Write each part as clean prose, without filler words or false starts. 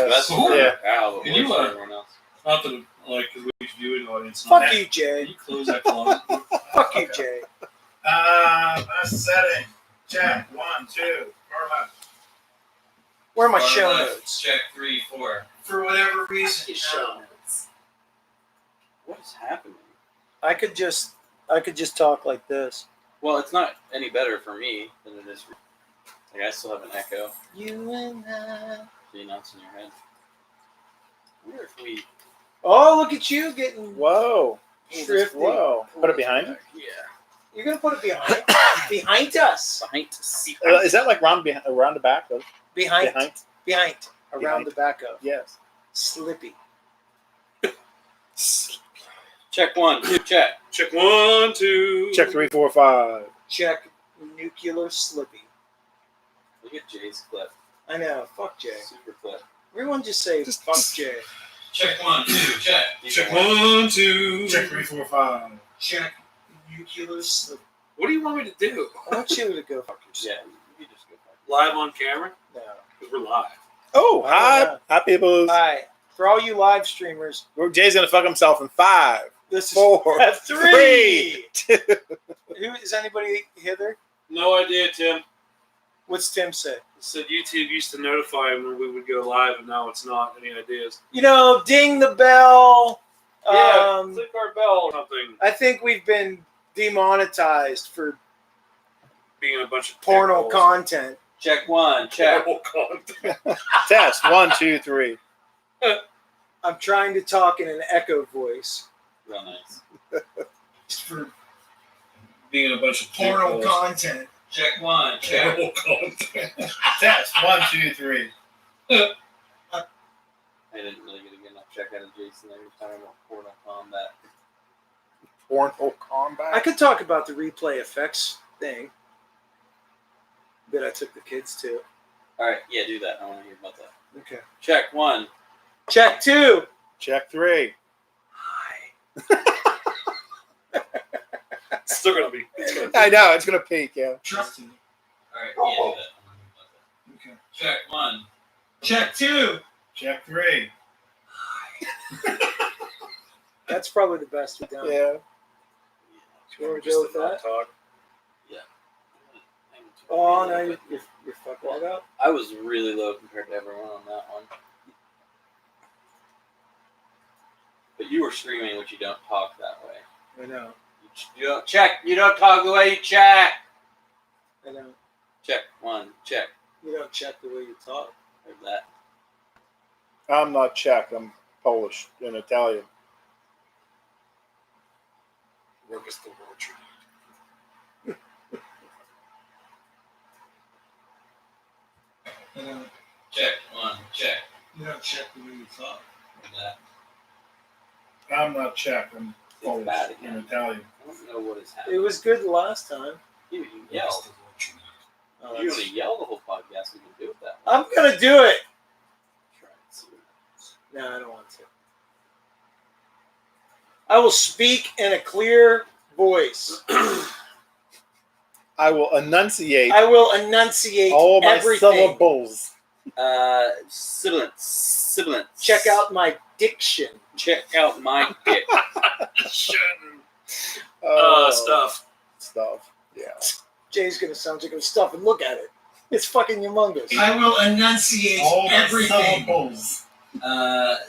Yes. Yeah. Wow, Can you, everyone else? Not the viewing audience. Fuck you, Jay. Can you close that closet? Fuck you, Jay. Setting. Check. 1, 2. Far left. Where are my Far show left. notes? Check 3, 4. For whatever reason. Show notes. What is happening? I could just talk like this. Well, it's not any better for me than it is for you. Like, I still have an echo. You and I. So you know it's in your head. I wonder if we... Oh, look at you getting Whoa. shrifty. Whoa. Put it behind you? Yeah. You're gonna put it behind behind us. Behind us. Is that like around the back? Of, Behind around Behind. the back of. yes. Slippy. Check 1. Check. Check 1, 2. Check 3, 4, 5. Check nuclear Slippy. Look at Jay's clip. I know. Fuck Jay. Super clip. Everyone just say fuck Jay. Check 1, 2. Check. Check 1, 2. Check 3, 4, 5. Check nuclear Slippy. What do you want me to do? I want you to go fuck yourself. Yeah, you just go back. Live on camera? No. Because we're live. Oh, Oh, hi. yeah. Hi, people. Hi. For all you live streamers, Jay's going to fuck himself in 5, this is 4, 3. 2. Who is anybody hither? No idea, Tim. What's Tim say? It said YouTube used to notify him when we would go live, and now it's not. Any ideas? You know, ding the bell. Yeah, click our bell or something. I think we've been demonetized for Being a bunch of porno dickholes. content. Check 1. Check. Porno content. Test. 1, 2, 3. I'm trying to talk in an echo voice. Real nice. For Being a bunch of porno dickholes. content. Check 1. Check. Porno content. Test. 1, 2, 3. I didn't really get a good enough check out of Jason every time about Portal Combat. Porno combat. I could talk about the replay effects thing that I took the kids to. Alright, yeah, do that. I want to hear about that. Okay. Check 1. Check 2. Check 3. Hi. It's still gonna be. I know. It's going to peak, yeah. Trust me. Alright, yeah, do that. I want to hear about that. Okay. Check 1. Check 2. Check 3. That's probably the best we've done. Yeah. You want to go with that? Talk. Oh, no, you're fuck log out. I was really low compared to everyone on that one. But you were screaming, which you don't talk that way. I know. You don't check. You don't talk the way you check. I know. Check 1. Check. You don't check the way you talk. Heard that. I'm not Czech. I'm Polish and Italian. Work is the torture. I know. Check 1. Check. You don't check the way you talk. Heard that. I'm not Czech. I'm It's Polish bad and again. Italian. I don't know what is It happening. was good the last time. You yelled. Oh, You that's- only yell the whole podcast. We can do it that way. I'm gonna do it. Try and see what happens. No, I don't want to. I will speak in a clear voice. I will enunciate I will enunciate all my everything. syllables. Sibilance. Check out my diction. Check out my dick. Stuff. Stuff. Yeah. Jay's gonna sound like I'm stuff and look at it. It's fucking humongous. I will enunciate all everything.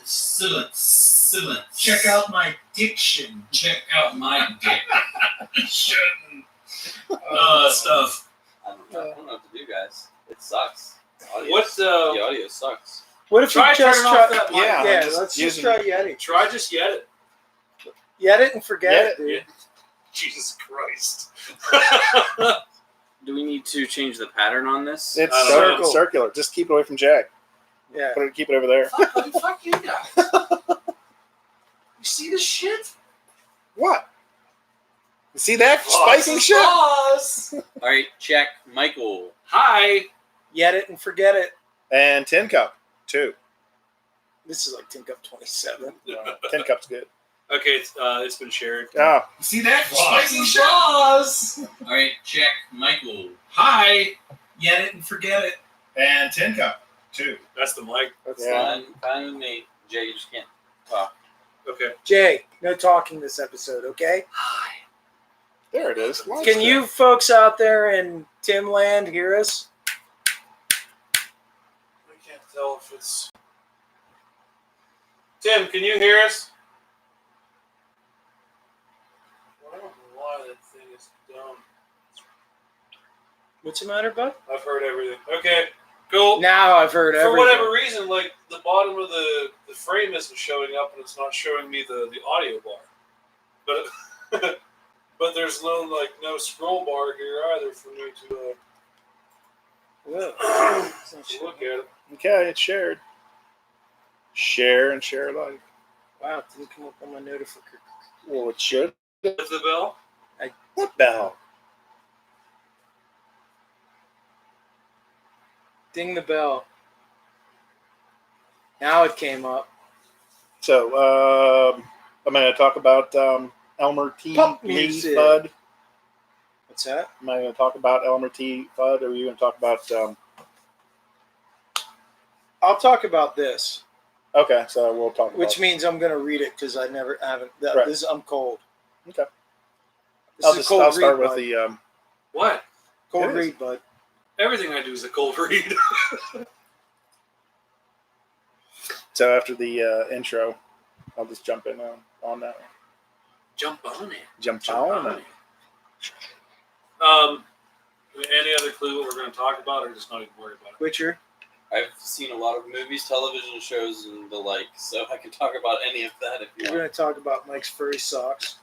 Sibilance. Check out my diction. Check out my dick. Stuff. I don't know what to do, guys. It sucks. Audio, What's the audio sucks. What if Try we just turning try? off that mic. Yeah, Yeah, just let's just using- try Yeti. Try just yet it. Yet it and forget Yet it, it, dude. Yeah. Jesus Christ. Do we need to change the pattern on this? It's I don't know. circular. Just keep it away from Jack. Yeah. Keep it over there. Fuck you guys. You see this shit? What? You see that spiking shit? All right, check Michael. Hi. Yet it and forget it. And Tin Cup, 2. This is like Tin Cup 27. Tin Cup's good. Okay, it's been shared. Oh, See that? Spiking shit. All right, check Michael. Hi. Yet it and forget it. And Tin Cup. 2. That's the mic. That's Yeah. Fine with me. Jay, you just can't talk. Okay. Jay, no talking this episode, okay? Hi. There it is. Live Can stream. you folks out there in Timland hear us? I can't tell if it's. Tim, can you hear us? Well, I don't know why that thing is dumb. What's the matter, bud? I've heard everything. Okay, cool. Now I've heard For everything. whatever reason, like the bottom of the frame isn't showing up, and it's not showing me the audio bar. But but there's no scroll bar here either for me to Whoa. look at it. Okay, it's shared. Share and share alike. Wow, it didn't come up on my notification. Well, it should. Is the bell? What bell? Ding the bell. Now it came up. So, I'm going to talk about Elmer T. Pop Lee music. Fudd. What's that? Am I going to talk about Elmer T. Fudd, or are you going to talk about? I'll talk about this, Okay, so we'll talk about. which means I'm going to read it because I haven't. Right. This I'm cold. Okay. This is a cold I'll start read, with bud. the. What? Cold It is. read, bud. Everything I do is a cold read. So after the intro, I'll just jump in on that one. Jump on it. Jump Jump on on it. it. Any other clue what we're going to talk about, or just not even worry about it? Witcher. I've seen a lot of movies, television shows, and the like, so I can talk about any of that if you We're want. going to talk about Mike's furry socks.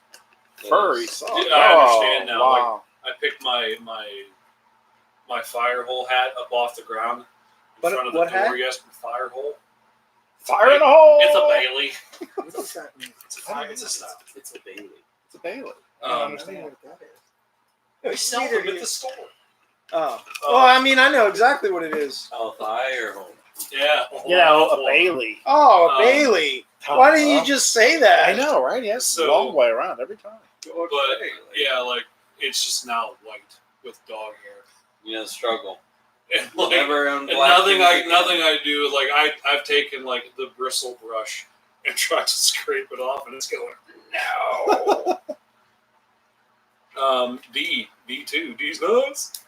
Furry socks. Yeah, I understand now, Wow. I picked my fire hole hat up off the ground in front of the What door. hat? Yes, fire hole. Fire in the hole. It's a Bailey. What does that mean? It's a style. It's a Bailey. It's a Bailey. I don't I understand. don't know what that is. We sell them at the store. Oh. Well, I mean, I know exactly what it is. Oh, fire hole. Yeah. You know, a Bailey. Oh, a Um, Bailey. Why didn't you just say that? I know, right? Yes, So- the long way around every time. But yeah, like it's just now white with dog hair. You know the struggle. And like Never own and black nothing things again. I do, like I've taken like the bristle brush and tried to scrape it off, and it's going no. D2, D's nuts.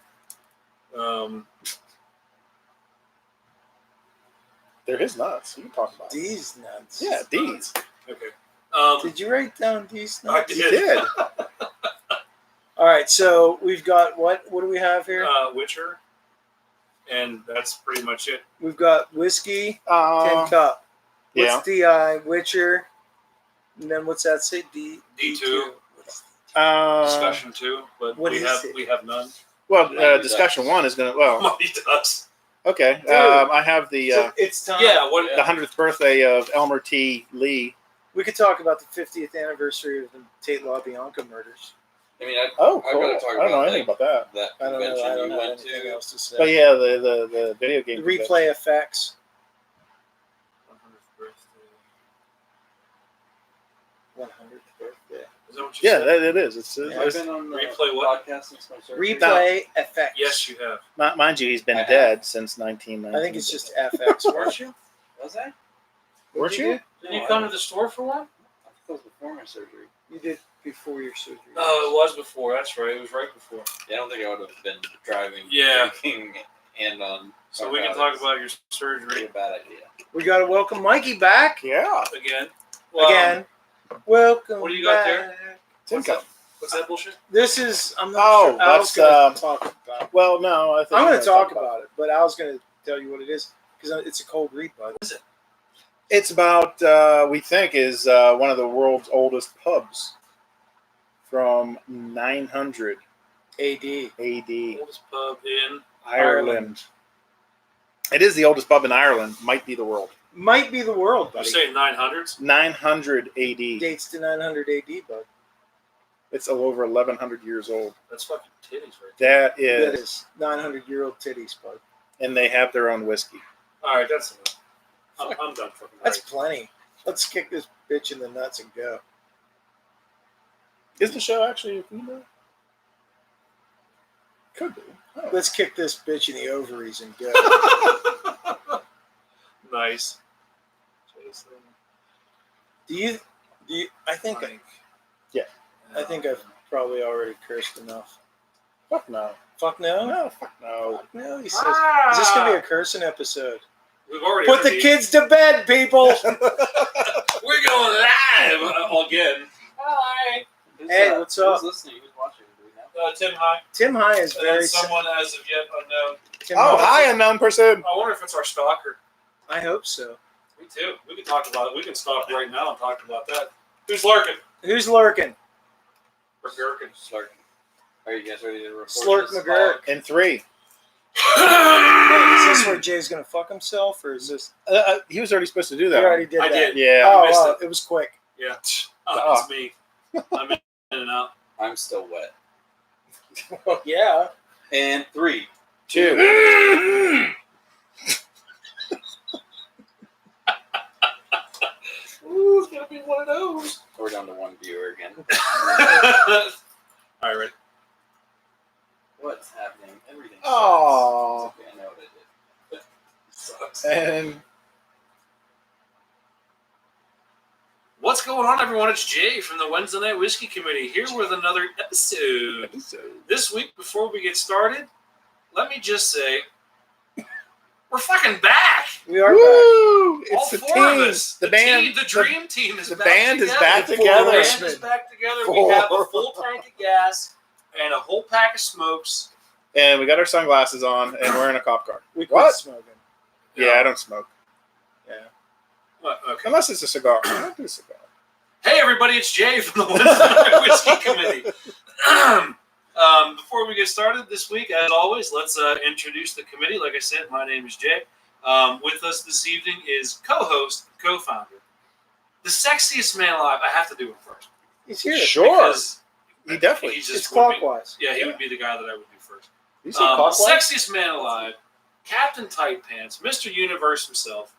They're his nuts. You can talk about it. D's nuts. Yeah, D's. Okay. Did you write down D's I nuts? He did. did. All right, so we've got what? What do we have here? Witcher, and that's pretty much it. We've got whiskey, 10 cup. yeah. What's DI? Witcher. And then what's that say? D2. Discussion 2, but what we is have it? we have none. Well, Mighty discussion Ducks. 1 is going to. Well, Mighty Ducks. okay. Dude. I have the So it's time. Yeah. What? the 100th birthday of Elmer T. Lee. We could talk about the 50th anniversary of the Tate LaBianca murders. I mean, I Oh, I've cool. gotta talk I don't know about, anything like, about that. that I don't know. convention I don't you have went anything to. else to say. But yeah, the video game. The replay effects. 100th birthday. 100th birthday. Is that what you Yeah, said? it is. It's Yeah. I've been on the Replay what? podcast since my surgery. Replay effects. Yes, you have. mind you, he's been I have. dead since 1990. I think it's just FX, weren't you? Was I? Weren't What'd you? do? Did you come to the store for one? I thought it was before my surgery. You did before your surgery. Oh, it was before. That's right. It was right before. Yeah, I don't think I would have been driving, Yeah. drinking, and on. So we can talk about your surgery a bad idea. We got to welcome Mikey back Yeah. again. again. Welcome. what do you got back. there? Tinko. What's that bullshit? This is. I'm not Oh, sure. Al's that's, going to talk about it. Well, no, I think I'm going gonna to talk about it, but Al's going to tell you what it is because it's a cold read, bud. What is it? It's about we think is one of the world's oldest pubs from 900 AD. AD, Oldest pub in. Ireland. It is the oldest pub in Ireland. Might be the world. Might be the world, You buddy. say 900s? 900 AD. Dates to 900 AD, bud. It's over 1,100 years old. That's fucking titties right there. That is, That is 900-year-old titties, bud. and they have their own whiskey. All right, that's enough. I'm done fucking. That's right. plenty. Let's kick this bitch in the nuts and go. Is the show actually a female? Could be. Oh. Let's kick this bitch in the ovaries and go. Nice. Jason. Do you? I think Mike. I think I've probably already cursed enough. Fuck no. Fuck no. No, fuck no. Fuck no. He says, "Is this gonna be a cursing episode?" We've already Put the introduced- kids to bed, people. We're going live again. Hi. Hey, what's up? Who's listening? Who's watching? Do we know? Tim, hi. Tim High is And very. then someone as of yet unknown. Tim Oh, High- hi, unknown person. I wonder if it's our stalker. I hope so. Me too. We can talk about it. We can stalk right now and talk about that. Who's lurking? Who's lurking? Or Gherkin? Slurk. Are you guys ready to record Slurk this? McGurk. In 3. Wait, is this where Jay's gonna fuck himself, or is this? He was already supposed to do He that. already did I that. did. Yeah. Oh, missed it. it was quick. Yeah. Oh. It's me. I'm in and out. I'm still wet. Yeah. And 3, 2. Ooh, it's gonna be one of those. We're down to 1 viewer again. All right, ready? What's happening? Everything. Aw. sucks. It's okay, I know what I did. Sucks. And What's going on, everyone? It's Jay from the Wednesday Night Whiskey Committee here with another episode. This week, before we get started, let me just say we're fucking back. We are back. woo! It's All the four team. of us. The band. team, the dream team is the back band is together. back The together. band is back together. We have a full tank of gas and a whole pack of smokes. And we got our sunglasses on, and we're in a cop car. We quit What? smoking. Yeah, I don't smoke. Okay. Unless it's a cigar. I don't do a cigar. Hey, everybody, it's Jay from the Wednesday Night Whiskey Committee. Before we get started this week, as always, let's introduce the committee. Like I said, my name is Jay. With us this evening is co-host, co-founder, the sexiest man alive. I have to do it first. He's here. Sure. Because He definitely. he just It's would be- clockwise. Yeah, he would be the guy that I would do first. You say clockwise? Sexiest man alive, Captain Tight Pants, Mr. Universe himself.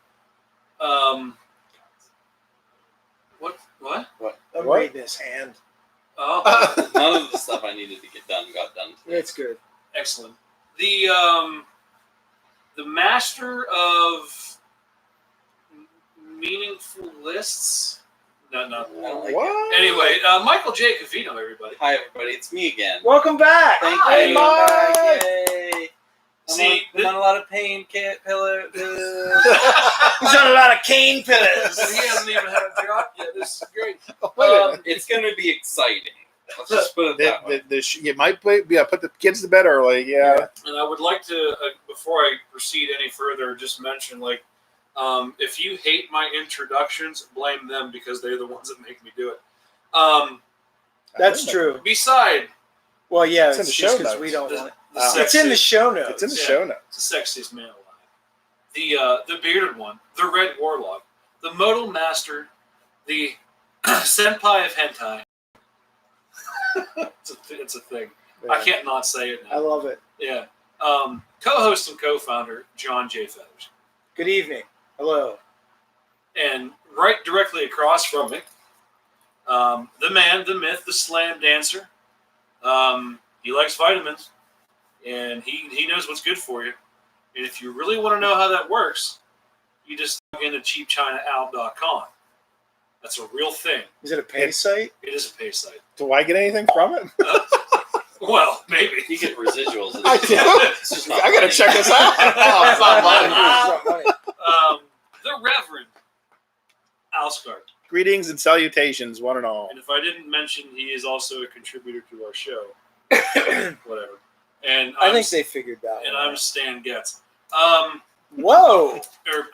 What? I'm What? reading his hand. Oh, None of the stuff I needed to get done got done today. It's good. excellent. The master of meaningful lists. No. I don't like it. What? Anyway, Michael J. Cavino, everybody. Hi, everybody. It's me again. Welcome back. Thank Hi, you. Mike. Yay. See, I'm on a lot of pain pillar. He's on a lot of cane He pillars. hasn't even had a drop yet. This is great. It's going to be exciting. Let's just put it that way. You might play. Yeah, put the kids to bed early. Yeah. And I would like to, before I proceed any further, just mention, like, if you hate my introductions, blame them because they're the ones that make me do it. That's true. Beside Well, yeah, It's it's, in the just show because notes. we don't the, want it. the Wow. It's in the sexiest- show notes. It's in the Yeah. show notes. the sexiest man alive, the bearded one, the red warlock, the modal master, the senpai of hentai. It's a thing. I can't not say it I now. love it. Yeah. Co-host and co-founder John J. Feathers, Good evening. Hello. and right directly across from me, the man, the myth, the slam dancer. He likes vitamins, and he knows what's good for you. And if you really want to know how that works, you just log into cheapchinaal.com. That's a real thing. Is it a pay site? It is a pay site. Do I get anything from it? Well, maybe. You get residuals. I do. It's just not I gotta money. check this out. Oh, it's not mine. It's not money. The Reverend Alskart. Greetings and salutations, one and all. And if I didn't mention, he is also a contributor to our show. Whatever. And I think they figured that And one I'm out. Stan Getz. Whoa.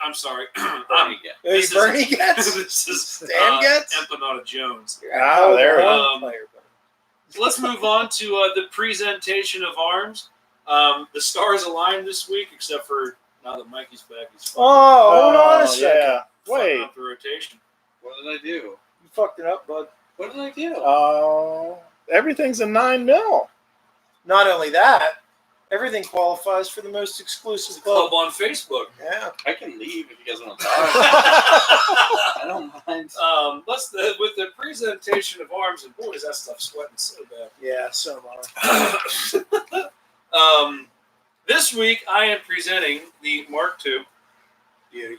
I'm sorry. Bernie gets. Hey, This is- Bernie gets? This is Stan Getz? Empanada Jones. Ah, there we go. go. So let's move on to the presentation of arms. The stars aligned this week, except for now that Mikey's back, he's Oh, hold on a second. Yeah. fucking Wait. up the rotation. What did I do? You fucked it up, bud. What did I do? Oh, everything's a 9 mil. Not only that, everything qualifies for the most exclusive Club club. on Facebook. Yeah. I can leave if you guys want to talk. I don't mind. Let's with the presentation of arms, and boy, is that stuff sweating so bad. Yeah, so am I. This week, I am presenting the Mark II. Beauty.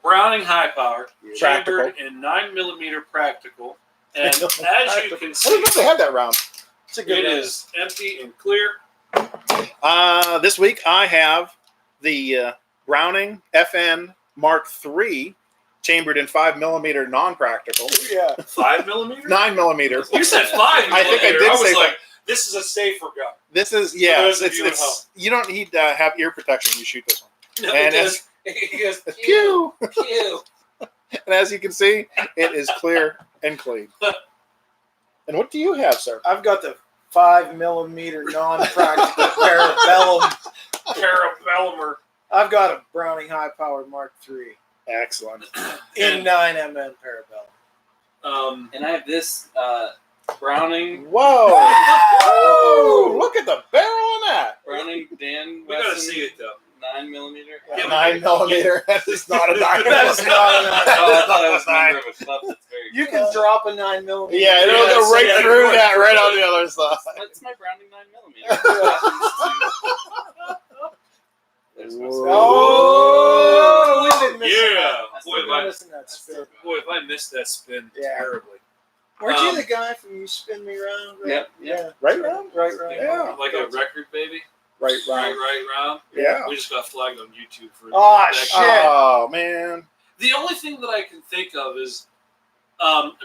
Browning high power, chambered Practical. in 9mm practical, and as you can I didn't see, know they had that round. It's a good it round. is empty and clear. This week I have the Browning FN Mark III, chambered in 5mm non-practical. Yeah. 5mm? 9mm. You said 5mm. I think I did I was say like, that. this is a safer gun. This is those of you at it's you don't need to have ear protection when you shoot this one. No, And it goes, it goes Pew! pew. And as you can see, it is clear and clean. And what do you have, sir? I've got the 5mm non-practical Parabellum. Parabellamer. I've got a Browning high-powered Mark III Excellent. in 9mm Parabellum. And I have this Browning Whoa! Whoa! Look at the barrel on that. Browning Dan We gotta Wesson see it though. 9mm. Yeah, 9mm. That is not a dime. That is not a Oh, I thought I was a member of a club that's very You good. can drop a 9mm. Yeah, it'll Yeah, go right yeah, through right that, through right that. on the other side. That's my Browning 9mm. There's my Oh, we've been missing Yeah. that. That's Boy, We've if been I, missing that spin. boy, if I missed that spin Yeah. terribly. Weren't you Um, the guy from You Spin Me Round? Right? Yep, Yeah. Right round? Right. Yeah. Like a record, baby. Right round. Right round. Yeah. We just got flagged on YouTube for Oh, that. shit. Oh, man. The only thing that I can think of is,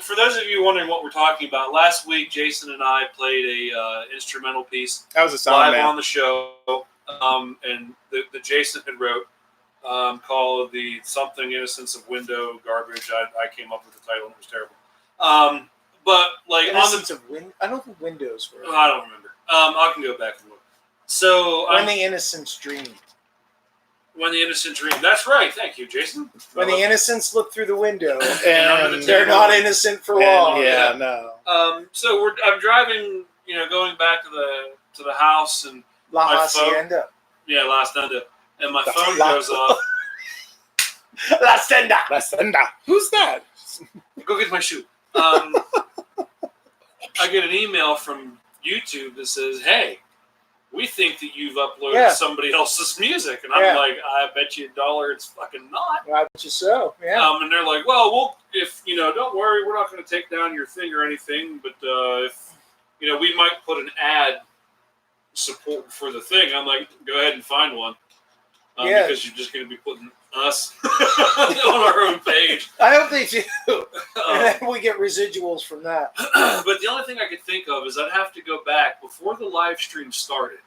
for those of you wondering what we're talking about, last week Jason and I played a instrumental piece That was a sound live man. on the show, and the Jason had wrote called the Something Innocence of Window Garbage. I came up with the title and it was terrible. But like on Innocence of I don't think Windows were. I don't remember. I can go back and look. So When the Innocents Dream. When the Innocent Dream. That's right. Thank you, Jason. When the innocents look through the window, And they're not innocent for and, long. yeah, no. So I'm driving, going back to the house and La My phone. Hacienda. last night, and my The phone La- goes off. La Hacienda. Lasenda. Who's that? Go get my shoe. I get an email from YouTube that says, "Hey, we think that you've uploaded Yeah. somebody else's music," and I'm Yeah. like, "I bet you $1 it's fucking not." I bet you so. Yeah. And they're like, "Well, if don't worry, we're not going to take down your thing or anything, but if we might put an ad support for the thing." I'm like, "Go ahead and find one." Yeah. Because you're just going to be putting us on our own page. I hope they do. Um, And then we get residuals from that. but the only thing I could think of is I'd have to go back before the live stream started.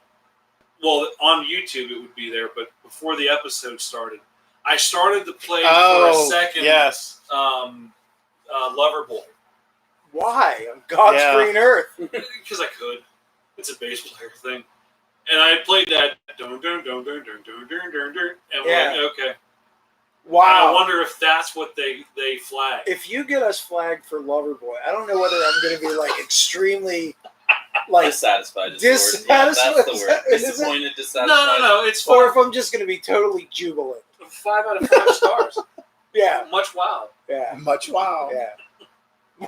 Well, on YouTube it would be there, but before the episode started, I started to play for a second. Yes. Loverboy, Why? On God's Yeah. green earth. because I could. It's a bass player thing, and I played that dun dun dun dun dun dun dun dun dun, and we're like, okay. And I Wow. wonder if that's what they flag. If you get us flagged for Loverboy, I don't know whether I'm going to be like extremely like, Dissatisfied is the word. Yeah, Dissatisfied? that's the word. Is it? Disappointed, dissatisfied. No, it's or if I'm just going to be totally jubilant. 5 out of 5 stars. Yeah. Much wow. Yeah. Much wow. Yeah.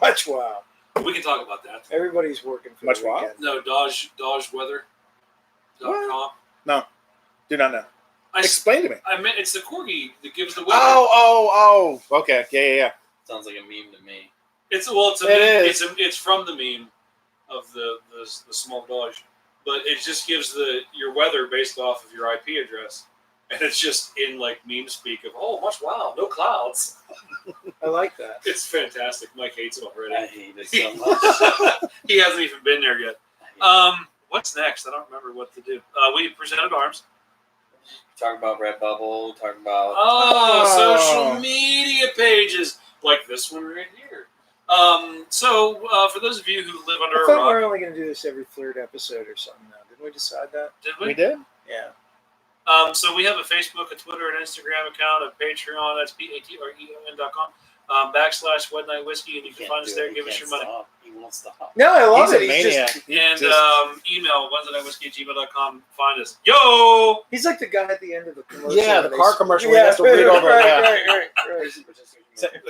Much wow. We can talk about that. Everybody's working for Much the wow? weekend. No, DodgeWeather.com. Do not know. I Explain to me. meant it's the corgi that gives the weather. Oh. Okay. Yeah. Sounds like a meme to me. It's a It meme. is. It's from the meme of the small Dodge, but it just gives your weather based off of your IP address, and it's just in like meme speak of much wow, no clouds. I like that. It's fantastic. Mike hates it I already. hate it so much. He hasn't even been there yet. I hate it. What's next? I don't remember what to do. We presented arms. Talk about Redbubble. Talk about Oh, social media pages like this one right here. So for those of you who live under I a thought we were rock, only going to do this every third episode or something now. Didn't we decide that? did We we? did. Yeah. So we have a Facebook, a Twitter, an Instagram account, a Patreon. That's patreon.com /Wed Night Whiskey, and you can find us there. Give us your money. Stop. He won't stop. No, I love He's it. a maniac. And Just- email wednesdaynightwhiskey@gmail.com. Find us. Yo. he's like the guy at the end of the commercial. Yeah, the when car he's- commercial where he has to read over it, yeah. Right.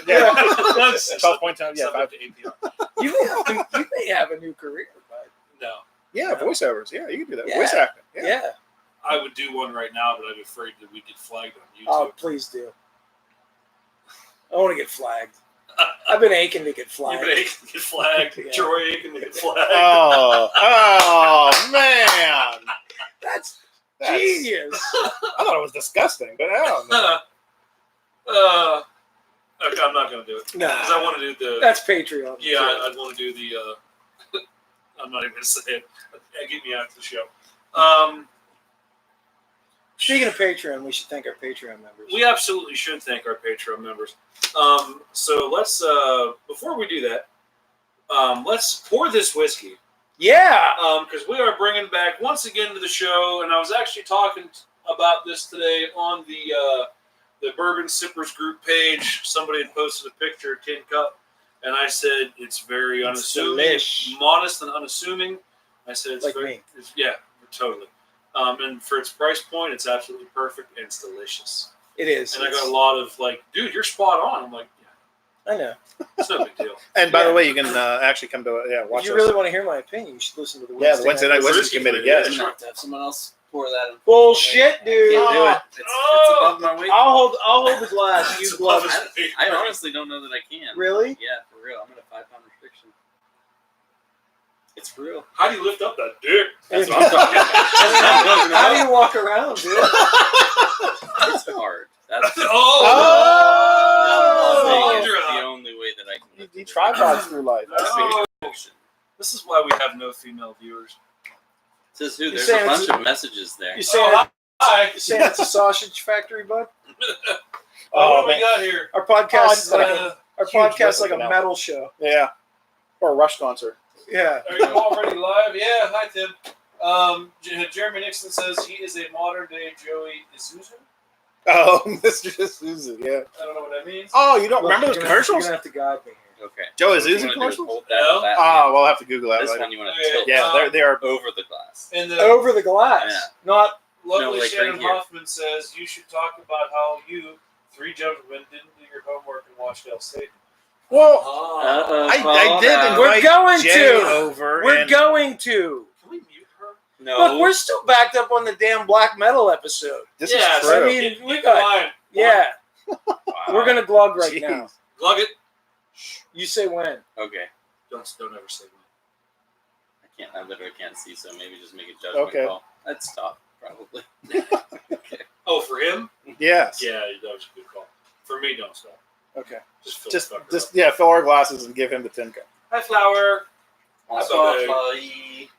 Yeah. That's 12 times. Yeah. subject to APR. You may have a new career, but No, Yeah. Voiceovers. Yeah. You can do that. Yeah. Voice acting. Yeah. yeah. I would do one right now, but I'm afraid that we get flagged on YouTube. Oh, please do. I want to get flagged. I've been aching to get flagged. You've been aching to get flagged. Yeah. Troy aching to get flagged. Oh man, That's That's- genius. I thought it was disgusting, but I don't know. Okay, I'm not going to do it. No. Because I want to do the... That's Patreon. Yeah, I'd want to do the... I'm not even going to say it. Get me after the show. Speaking of Patreon, we should thank our Patreon members. We absolutely should thank our Patreon members. So let's... before we do that, let's pour this whiskey. Yeah. Because we are bringing back, once again, to the show, and I was actually talking about this today on the Bourbon Sippers group page. Somebody had posted a picture of Tin Cup, and I said it's very It's unassuming, delish. modest and unassuming. I said it's Like very, me. yeah, totally. And for its price point, it's absolutely perfect and it's delicious. It is. And I got a lot of like, dude, you're spot on. I'm like, yeah, I know. it's no big deal. And by Yeah. the way, you can actually come to watch If you us. really want to hear my opinion, you should listen to the Yeah, the Wednesday night Whiskey whiskey committee. Committee, Yes. I'm gonna have to have someone else pour that in. Bullshit, dude. Can't do it. It's Oh. above my weight. I'll hold the glass. It's You above glove his it. weight. I honestly don't know that I can. Really? Yeah, for real. I'm at a 5-pound restriction. It's real. How do you lift up that dick? That's what I'm talking about. That's what I'm talking How do about. you walk around, dude? It's hard. That's Oh! the only way that I can. You lift it. tripods through life. That's Oh. the restriction. This is why we have no female viewers. Says who? You There's saying a bunch it's- of messages there. You saying, Hi. you saying it's a sausage factory, bud? What do man. we got here? Our podcast is Oh, like it's our huge podcast is like a whistle metal show. Yeah. Or a Rush concert. Yeah. Are you already live? Yeah. Hi, Tim. Jeremy Nixon says he is a modern day Joey Isuzu. Oh, Mr. Susan, yeah. I don't know what that means. Oh, you don't Look, remember those you're commercials? gonna have to guide me here. Okay. Joe What you Isuzu wanna do is commercials? hold No? that Oh, we'll have to Google that This later. one you want to Okay. tilt Yeah, they are. over the glass. And the Over the glass, Yeah. not. lovely No, like Shannon right here. Hoffman says you should talk about how you, three gentlemen, didn't do your homework and watched El Satan. Well, Uh-oh, I call did out. We're invite going Jay to. over. We're and going to. Can we mute her? No. Look, we're still backed up on the damn black metal episode. This Yeah, is so true. I mean, get we the got- line. Yeah, Wow. we're gonna glug right Jeez. now. Plug it. You say when? Okay. Don't ever say that. I literally can't see, so maybe just make a judgment Okay. call. I'd stop, probably. Oh, for him? Yes. Yeah, that was a good call. For me, don't stop. Okay. Just fill Just, the fucker just up. yeah, fill our glasses and give him the tin cup. Hi, Flower. Also, Okay.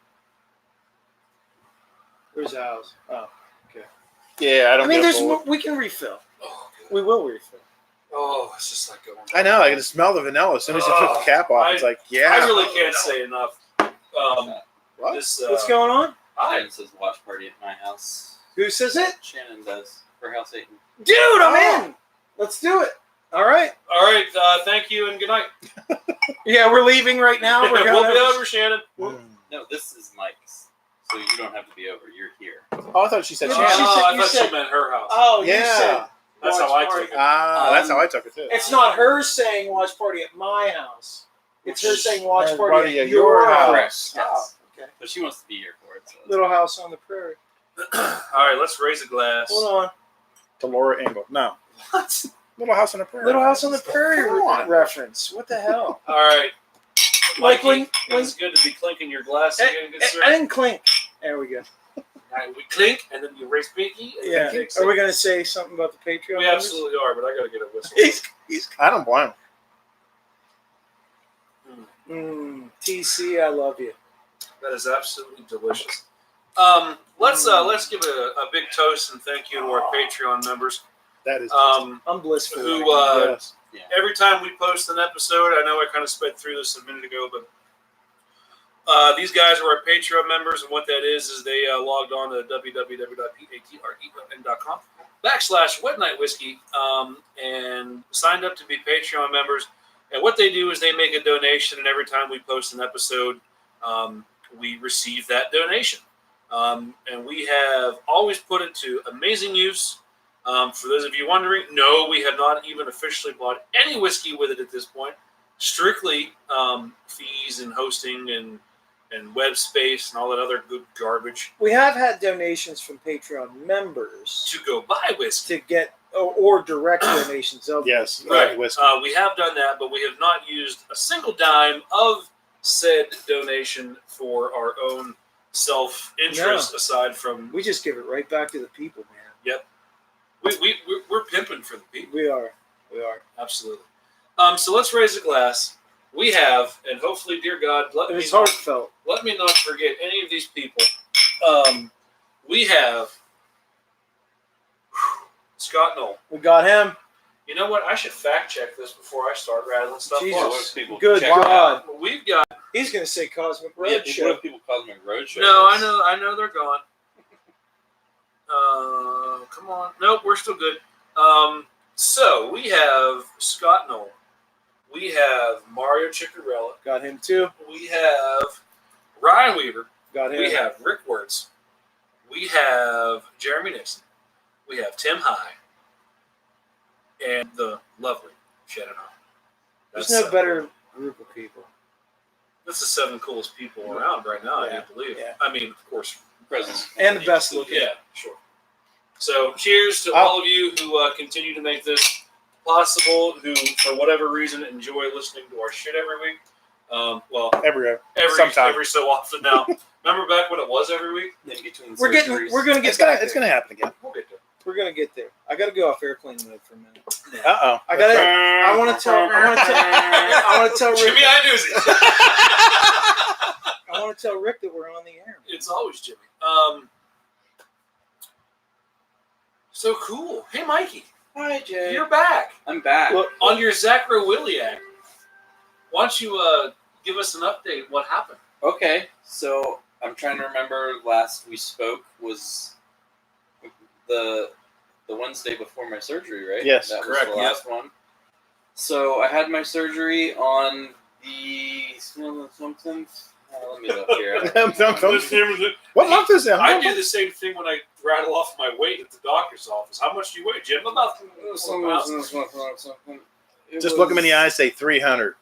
Where's the house? Oh, Yeah, I I don't. mean, get there's bored. we can refill. Oh, good. We will refill. Oh, it's just like going. I know. I can smell the vanilla as soon as you took the cap off. It's like, yeah. I really can't say enough. What? This, What's going on? Shannon says watch party at my house. Who says it? Shannon does. For House Satan. Dude, I'm Oh. in. Let's do it. All right. All right. Thank you and good night. Yeah, we're leaving right now. We're we'll going be over, Shannon. Mm. No, this is Mike's. So you don't have to be over. You're here. Oh, I thought she said. Yeah, Shannon. she said- I you thought said- she meant her house. Oh, Yeah. you said That's watch how I party. took it. That's how I took it too. It's not her saying watch party at my house. It's her saying watch Watch party party at at your your house. house. Correct, yes. Oh, okay. But she wants to be here for it. So Little house on the prairie. All right, let's raise a glass. Hold on. To Laura Ingle. No. What? Little House on the Prairie. Little House on the Prairie Come on. reference. What the hell? All right. Like Mikey, when it's good to be clinking your glass again, good sir. I didn't clink. There we go. All right, we clink, and then you raise pinky. And Yeah. then you Are we gonna say something about the Patreon? We members? absolutely are, but I gotta get a whistle. He's I don't blame him. TC, I love you. That is absolutely delicious. Let's give a big toast and thank you to our Patreon members. That is. I'm blissful. Who yes. every time we post an episode, I know I kind of sped through this a minute ago, but these guys are our Patreon members, and what that is they logged on to www.patreon.com/Wet Night Whiskey and signed up to be Patreon members. And what they do is they make a donation, and every time we post an episode, we receive that donation. And we have always put it to amazing use. For those of you wondering, no, we have not even officially bought any whiskey with it at this point. Strictly fees and hosting and web space and all that other good garbage We have had donations from Patreon members to go buy whiskey. to get or direct donations of Yes, Right. whiskey. We have done that, but we have not used a single dime of said donation for our own self-interest, aside from We just give it right back to the people, man. we're pimping for the people. We are. Absolutely. So let's raise a glass. We have, and hopefully, dear God, And it's heartfelt. let me not forget any of these people. We have Scott Knoll. We got him. You know what? I should fact check this before I start rattling stuff Jesus. off. What if people Good check it God. out? We've got He's gonna say Cosmic Yeah, Roadshow. what if people Cosmic Roadshow? no. I know they're gone. Come on. Nope, we're still good. So we have Scott Knoll. We have Mario Ciccarella. Got him too. We have Ryan Weaver. Got him. We have Rick Wertz. We have Jeremy Nixon. We have Tim High. And the lovely Shannon High. There's no better group of people. That's the 7 coolest people around right now, Yeah, I do believe. yeah. I mean, of course. Presents. And the best looking. Yeah, sure. So, cheers to Oh. all of you who continue to make this possible, who, for whatever reason, enjoy listening to our shit every week. Well, Everywhere. every Sometime. so often now. Remember back when it was every week? In between We're surgeries. gonna get It's gonna back it's there. gonna happen again. We'll get there. We're gonna get there. I gotta go off airplane mode for a minute. Uh-oh. I gotta. I want to tell Rick. Jimmy Iannuzzi. I want to tell Rick that we're on the air. It's always Jimmy. So cool. Hey, Mikey. Hi, Jay. You're back I'm back. Look, on your Zacharowiliac. Why don't you give us an update? What happened? Okay, so I'm trying to remember. Last we spoke was the Wednesday before my surgery, right? Yes, that correct, was the last one. So I had my surgery on the something. Let me look here. What month is that? I do the same thing when I rattle off my weight at the doctor's office. How much do you weigh, Jim? About 4 pounds. Just look him in the eye and say 300.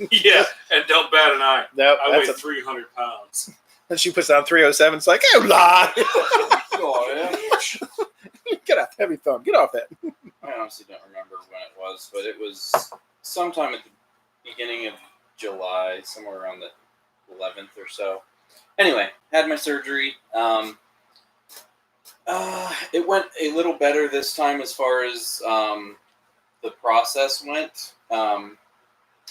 Yeah, and don't bat an eye. No, I weigh that's 300 pounds. and she puts down 307. It's like, oh, lie. Oh, yeah. Get off, heavy thumb. Get off that. I honestly don't remember when it was, but it was sometime at the beginning of July, somewhere around the 11th or so. Anyway, had my surgery. It went a little better this time as far as the process went.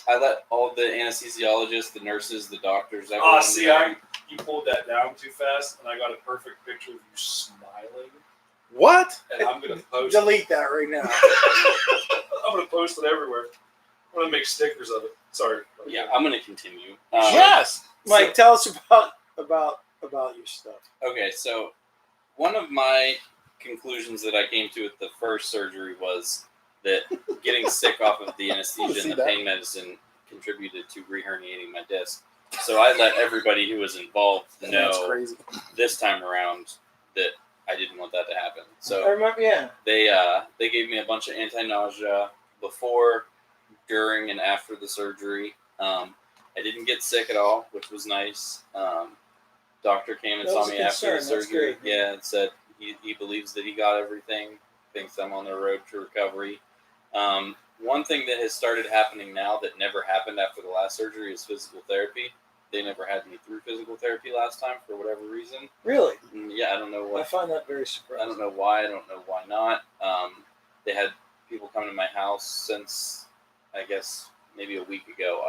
I let all the anesthesiologists, the nurses, the doctors, everyone know. You pulled that down too fast, and I got a perfect picture of you smiling. What? And I'm gonna post. delete that right now. I'm gonna post it everywhere. I'm gonna make stickers of it. Sorry. Yeah, I'm going to continue. Yes. Mike, tell us about your stuff. Okay, so one of my conclusions that I came to with the first surgery was that getting sick off of the anesthesia See and the that? pain medicine contributed to reherniating my disc. So I let everybody who was involved That's know crazy. this time around that I didn't want that to happen. I So remember, yeah. they gave me a bunch of anti-nausea before, during, and after the surgery. I didn't get sick at all, which was nice. Doctor came and That saw was a me after the concern. That's surgery. great. Yeah, and said he believes that he got everything. Thinks I'm on the road to recovery. One thing that has started happening now that never happened after the last surgery is physical therapy. They never had me through physical therapy last time for whatever reason. Really? Yeah, I don't know I what. find that very I surprising. don't know why. I don't know why not. They had people come to my house since, I guess, maybe a week ago.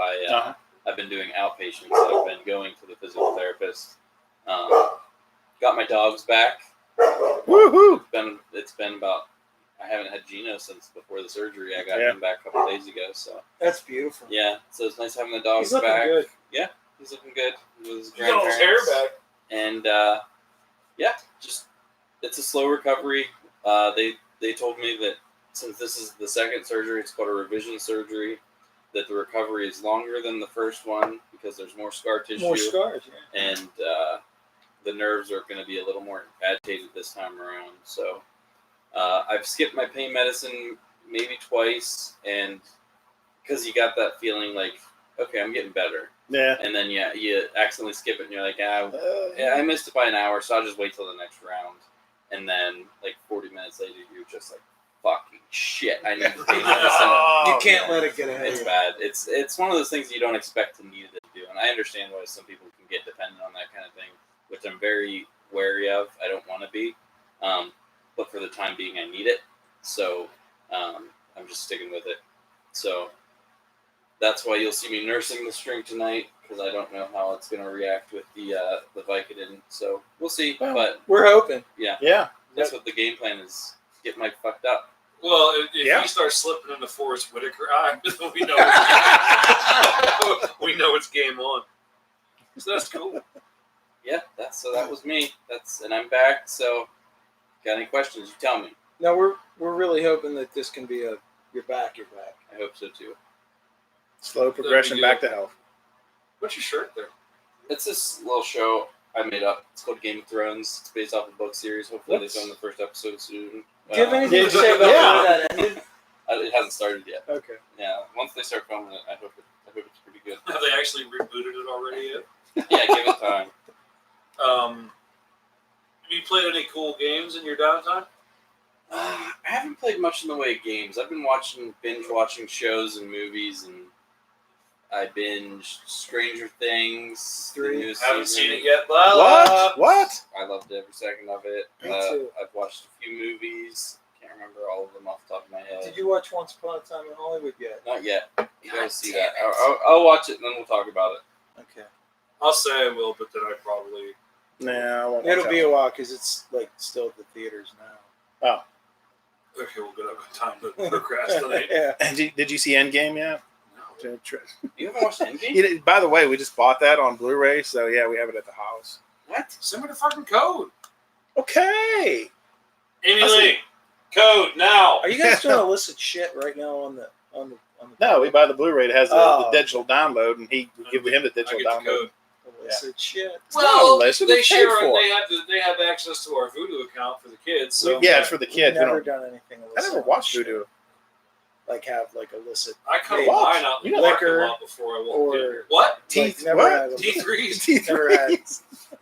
I've been doing outpatients. I've been going to the physical therapist. Got my dogs back. Woohoo! It's been about. I haven't had Gino since before the surgery. I got Yeah. him back a couple days ago. So That's beautiful. yeah, so it's nice having the dogs He's looking back. good. He's looking good with his You got all his hair grandparents. back. And just it's a slow recovery. They told me that since this is the second surgery, it's called a revision surgery, that the recovery is longer than the first one because there's more scar tissue More scars, yeah. and the nerves are going to be a little more agitated this time around. So I've skipped my pain medicine maybe twice, and because you got that feeling like, okay, I'm getting better. Yeah. And then, you accidentally skip it, and you're like, I missed it by an hour, so I'll just wait till the next round. And then, like, 40 minutes later, you're just like, fucking shit, I need to pay medicine. You can't let it get ahead of It's you. bad. It's one of those things you don't expect to need to do, and I understand why some people can get dependent on that kind of thing, which I'm very wary of. I don't want to be, but for the time being, I need it. So I'm just sticking with it. So that's why you'll see me nursing the string tonight, because I don't know how it's going to react with the Vicodin. So we'll see. Well, but we're hoping. Yeah. that's what the game plan is. Get Mike fucked up. Well, if Yeah. you start slipping into Forrest Whitaker, we know we know it's game on. So that's cool. Yeah, that was me. And I'm back. So, got any questions? You tell me. No, we're really hoping that this can be you're back. I hope so too. Slow progression back to health. What's your shirt there? It's this little show I made up. It's called Game of Thrones. It's based off a book series. Hopefully they film the first episode soon. Do you have anything to Yeah. say about where that ended? It hasn't started yet. Okay. Yeah, once they start filming it, I hope it's pretty good. Have they actually rebooted it already yet? Yeah, give it time. Have you played any cool games in your downtime? I haven't played much in the way of games. I've been binge watching shows and movies, and I binged Stranger Things. the 3. newest Haven't season. seen it yet. Lala. What? I loved every second of it. Me too. I've watched a few movies. Can't remember all of them off the top of my head. Did you watch Once Upon a Time in Hollywood yet? Not yet. You gotta God see damn that. it. I'll watch it and then we'll talk about it. Okay. I'll say I will, but then I probably. Nah, I won't It'll watch be that a one. while because it's like still at the theaters now. Okay, we'll get up in time to procrastinate. Yeah. And did you see Endgame yet? No. You haven't watched Endgame? You know, by the way, we just bought that on Blu-ray, so yeah, we have it at the house. What? Send me the fucking code. Okay. Amy I see. Lee, code now. Are you guys doing illicit shit right now on the? No, we buy the Bluray. It has the Oh. digital download, and we give him the I digital get the download. code. Illicit shit. not Well, illicit, they it's paid share. for. They have access to our Voodoo account for the kids. So Yeah, it's for the We've kids. We never don't- done anything illicit. I never watched Shit. Voodoo. Like have like illicit I cut Hey, mine out you in the know, parking liquor lot before I walked in. or What? Teeth. Like, never what? had T3s. never had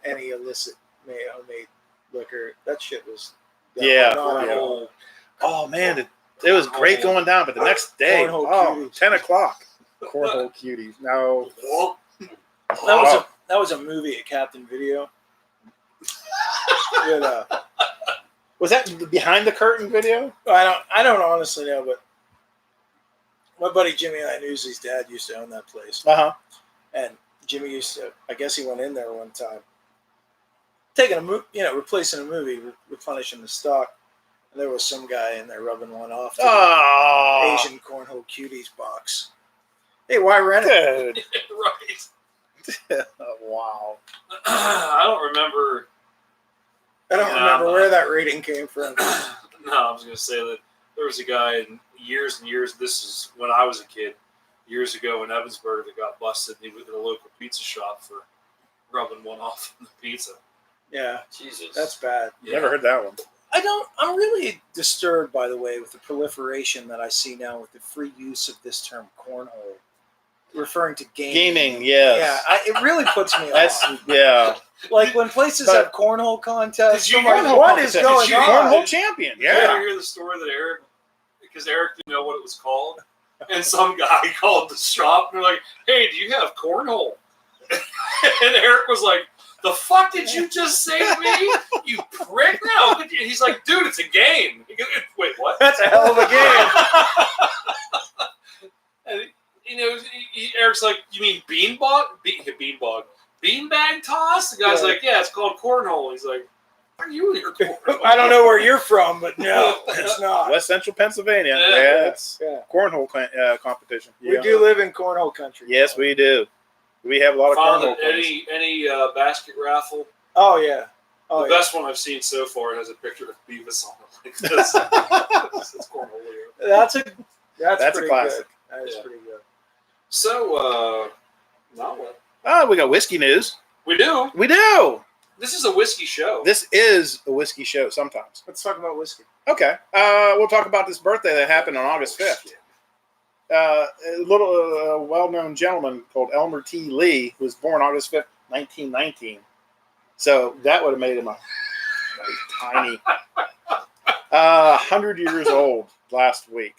any illicit homemade liquor. That shit was Yeah, not yeah. at all. Oh man, it was great going down, but the next day, Cornhole cuties. 10 o'clock. Cornhole cuties. No. That was a movie at Captain Video. Was that the behind the curtain video? I don't honestly know, but my buddy Jimmy Iannuzzi's dad used to own that place, Uh-huh. and Jimmy used to. I guess he went in there one time, taking replacing a movie, replenishing the stock, and there was some guy in there rubbing one off. To the Oh, Asian Cornhole Cuties box. Hey, why rent it? dude. Right. Wow. I don't remember. I don't remember where that rating came from. No, I was going to say that there was a guy in years and years. This is when I was a kid, years ago in Evansburg, that got busted. He was in a local pizza shop for rubbing one off on the pizza. Yeah, Jesus. that's bad. Never heard that one. I'm really disturbed, by the way, with the proliferation that I see now with the free use of this term cornhole, referring to Gaming, yes. Yeah, it really puts me That's, off. yeah. Like when places But- have cornhole contests, Did you I'm like, hear- what is did going you- on? Cornhole champion, Did you yeah. ever hear the story that Eric, because Eric didn't know what it was called, and some guy called the shop and they're like, "Hey, do you have cornhole?" And Eric was like, "The fuck did you just say to me? You prick!" No, and he's like, "Dude, it's a game." He goes, "Wait, what?" That's a hell of a game. And Eric's like, "You mean beanbag? Beanbag toss?" The guy's Yeah. like, "Yeah, it's called cornhole." He's like, "Are you in your cornhole?" I don't know where you're from, but no, it's not. West Central Pennsylvania. Yeah. Yeah, it's Yeah. cornhole competition. We Yeah. do live in cornhole country. Yes, we do. We have a lot of Found cornhole that players. any basket raffle. Oh yeah. Oh The yeah. best one I've seen so far has a picture of Beavis on it. Like this. It's cornhole here. That's That's a pretty classic. good. That is Yeah. pretty good. So, now what? Oh, we got whiskey news. We do. We do. This is a whiskey show. This is a whiskey show sometimes. Let's talk about whiskey. Okay. We'll talk about this birthday that happened on August 5th. A little well-known gentleman called Elmer T. Lee was born August 5th, 1919. So that would have made him a tiny. 100 years old last week.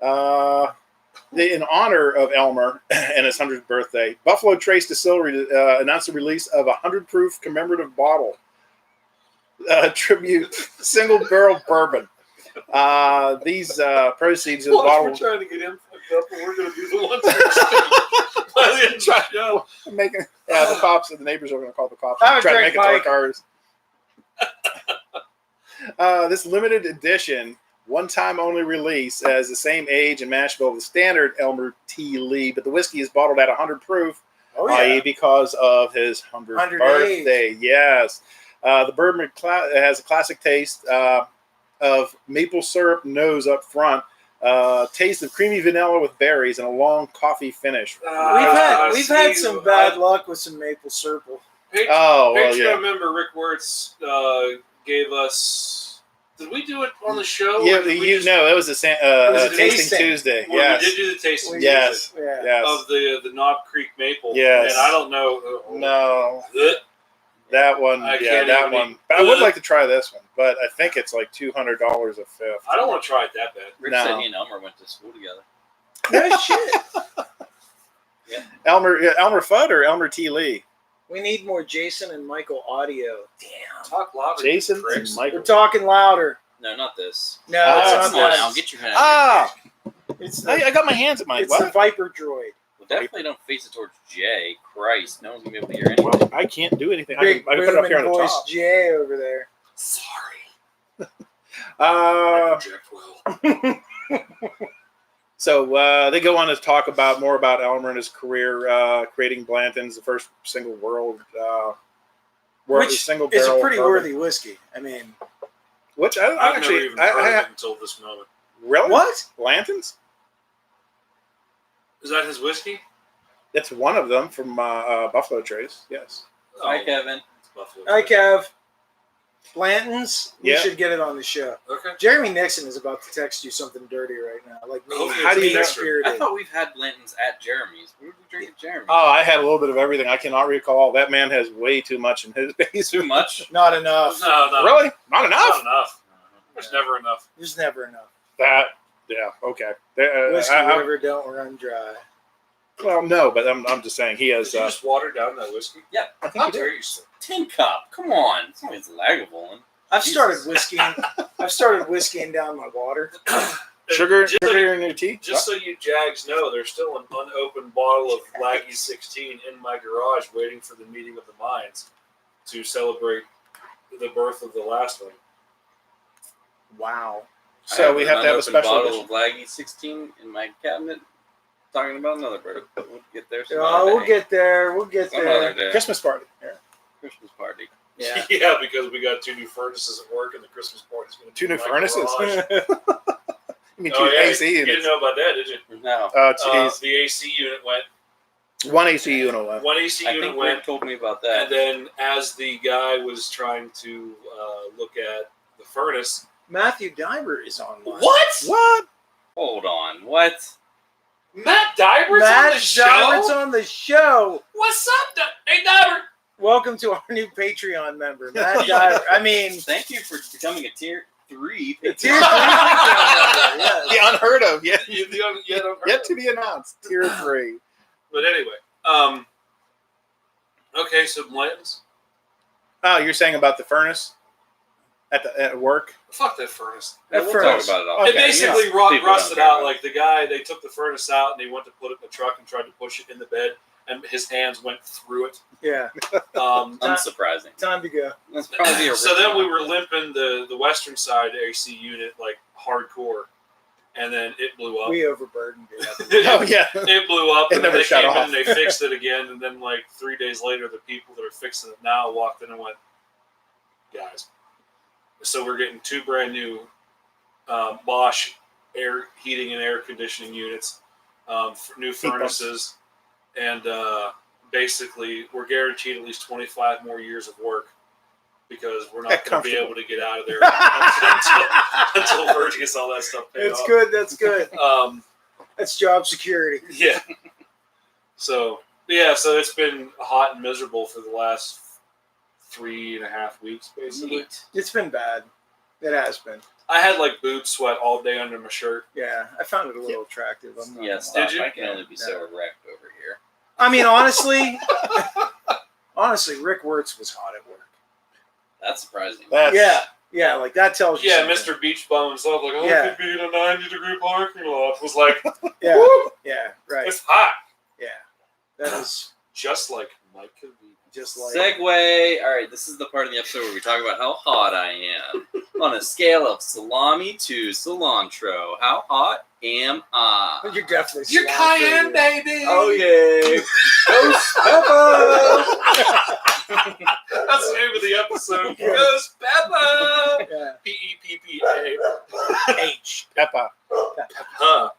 In honor of Elmer and his 100th birthday, Buffalo Trace Distillery announced the release of a 100 proof commemorative bottle tribute single barrel bourbon. These proceeds of the bottle. We're trying to get him fucked up, and we're going to be the ones that by the end of the show. Making the cops and the neighbors are going to call the cops Have and a try to drink, make it to our Mike. cars. This limited edition, one-time only release, as the same age and mash bill of the standard Elmer T. Lee, but the whiskey is bottled at 100 proof, Oh i.e. yeah. because of his 100th 100 birthday. Yes. The bourbon has a classic taste of maple syrup nose up front, taste of creamy vanilla with berries, and a long coffee finish. We've had some bad luck with some maple syrup. Patreon member Rick Wirtz gave us. Did we do it on the show? Yeah, Or did we it was a a tasting tasting. Tuesday. Well, Yes. we did do the tasting Yes. Yeah. Yes. of the Knob Creek Maple. Yes. And I don't know. No. Ugh. That one, I yeah, can't that even one. eat. But I would like to try this one, but I think it's like $200 a fifth. I don't want to try it that bad. Rick No. said he and Elmer went to school together. No shit. Elmer Fudd or Elmer T. Lee? We need more Jason and Michael audio. Damn. Talk louder. Jason you pricks. and We're Michael. talking louder. No, not this. No, Oh, it's Come not on that. now, get your head out. Ah, It's I the, got my hands at my it's the what? Viper droid. Well, definitely don't face it towards Jay. Christ, no one's gonna be able to hear anything. Well, I can't do anything. I Big can put it up here on booming the voice top. Jay over there. Sorry. Uh, Project well. So they go on to talk more about Elmer and his career, creating Blanton's, the first single Which single It's barrel a pretty bourbon. worthy whiskey. I mean, Which I've actually, never even heard of it until this moment. really? what? Blanton's? Is that his whiskey? It's one of them from Buffalo Trace. Yes. Hi, Kevin. It's Buffalo. Hi, Kev. Blanton's. We Yeah. should get it on the show. Okay. Jeremy Nixon is about to text you something dirty right now. Like me. Oh, how do you know? I spirited. thought we've had Blanton's at Jeremy's. Where did we drink at Jeremy's? Oh, I had a little bit of everything. I cannot recall. That man has way too much in his base. Too much? Not enough. No. Really? Not enough? Not enough. There's never enough. There's never enough. That, yeah, okay. Whiskey River don't run dry. Well, no, but I'm just saying he has. Did you just water down that whiskey? I think How he did. dare you, sir? Tin cup. Come on. It's always Lagavulin. I've Jesus. started whiskeying. I've started whiskeying down my water. Sugar Just, in your tea? just so you Jags know, there's still an unopened bottle of Laggy 16 in my garage waiting for the meeting of the minds to celebrate the birth of the last one. Wow. So we have to have a an special bottle edition. of Laggy 16 in my cabinet. Talking about another bird, but we'll get there. Some Oh, other we'll day. get there. We'll get Some other there. day. Christmas party. Yeah. Christmas party. Yeah. Yeah, because we got 2 new furnaces at work and the Christmas party's going to be 2 new in my furnaces? garage. You mean Oh, 2 yeah. AC You units? didn't know about that, did you? No. Oh, jeez. The AC unit went. 1 AC unit left. One AC I unit think went. Rick told me about And that. then, as the guy was trying to look at the furnace, Matthew Diver is online. What? Hold on. What? Matt Diver's Matt on the show? Diver's on the show. What's up, Hey Diver? Welcome to our new Patreon member, Matt Diver. I mean, Thank you for becoming a tier 3. the tier 3 Patreon member. Yes. The unheard of. Yet, Yet to be announced. Tier 3. But anyway, okay, so Blanton's. Oh, you're saying about the furnace at work? Fuck that furnace. That We'll furnace. talk about it all. Okay, It basically People don't rusted care out. about Like the guy, they took the furnace out and they went to put it in the truck and tried to push it in the bed, and his hands went through it. Yeah. Unsurprising. Time to go. That's probably a So then we were limping the western side AC unit like hardcore, and then it blew up. We overburdened it. Oh, yeah. It blew up, It and then never they shut came off. in and they fixed it again. And then, like 3 days later, the people that are fixing it now walked in and went, "Guys, so we're getting 2 brand new Bosch air heating and air conditioning units, new furnaces, and basically we're guaranteed at least 25 more years of work." Because we're not going to be able to get out of there until Virgin gets all that stuff paid It's off. good. That's good. Um, That's job security. yeah. So it's been hot and miserable for the last 3.5 weeks, basically. Neat. It's been bad. It has been. I had like boob sweat all day under my shirt. Yeah, I found it a little attractive. I'm not Yeah, gonna stop. Did you? I can only be so erect over here. lie. I mean, honestly, Rick Wirtz was hot at work. That's surprising. Yeah, like that tells you. Yeah, something. Mr. Beach Bum himself, like, Yeah. I could be in a 90-degree parking lot. Was like, Yeah, woo, yeah, right. it's hot. Yeah, that is Just like Mike could be. just like. Segue. All right, this is the part of the episode where we talk about how hot I am. On a scale of salami to cilantro, how hot am I? You're definitely. You're cayenne, baby. Oh yeah. Ghost Pepper. That's the name of the episode. Yeah. Ghost Peppa. Yeah. P-E-P-P-A. H. Peppa. Huh.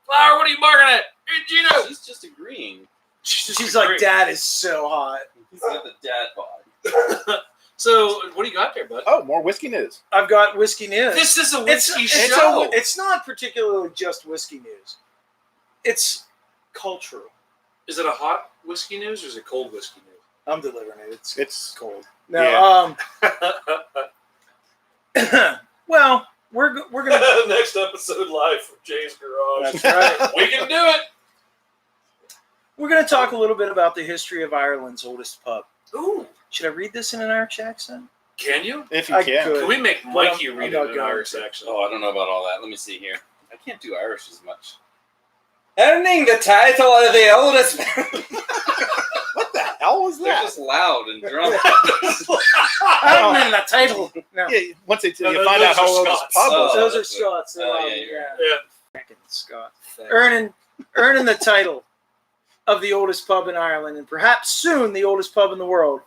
Flower, what are you barking at? Hey, Gino. She's just agreeing. She's like, Dad is so hot. He's got the dad bod. So, what do you got there, bud? Oh, more whiskey news. I've got whiskey news. This is a It's whiskey it's, show. it's not particularly just whiskey news. It's cultural. Is it a hot whiskey news or is it cold whiskey news? I'm delivering it. It's cold. No, Yeah. well, we're gonna. Next episode live from Jay's garage. That's right. We can do it. We're gonna talk a little bit about the history of Ireland's oldest pub. Ooh, Should I read this in an Irish accent? can you? If you I can. could. Can we make Well, Mikey I'm read not it in going Irish to. accent? Oh, I don't know about all that. Let me see here. I can't do Irish as much. Earning the title of the oldest. What the hell was They're that? just loud and drunk. I'm in the title. No, Yeah, once they No, you those find out are how old his Scots. pub was. those are that's Scots. They're Oh, loud, yeah, you're right. Yeah. Frickin' Scott. Earning the title of the oldest pub in Ireland, and perhaps soon the oldest pub in the world.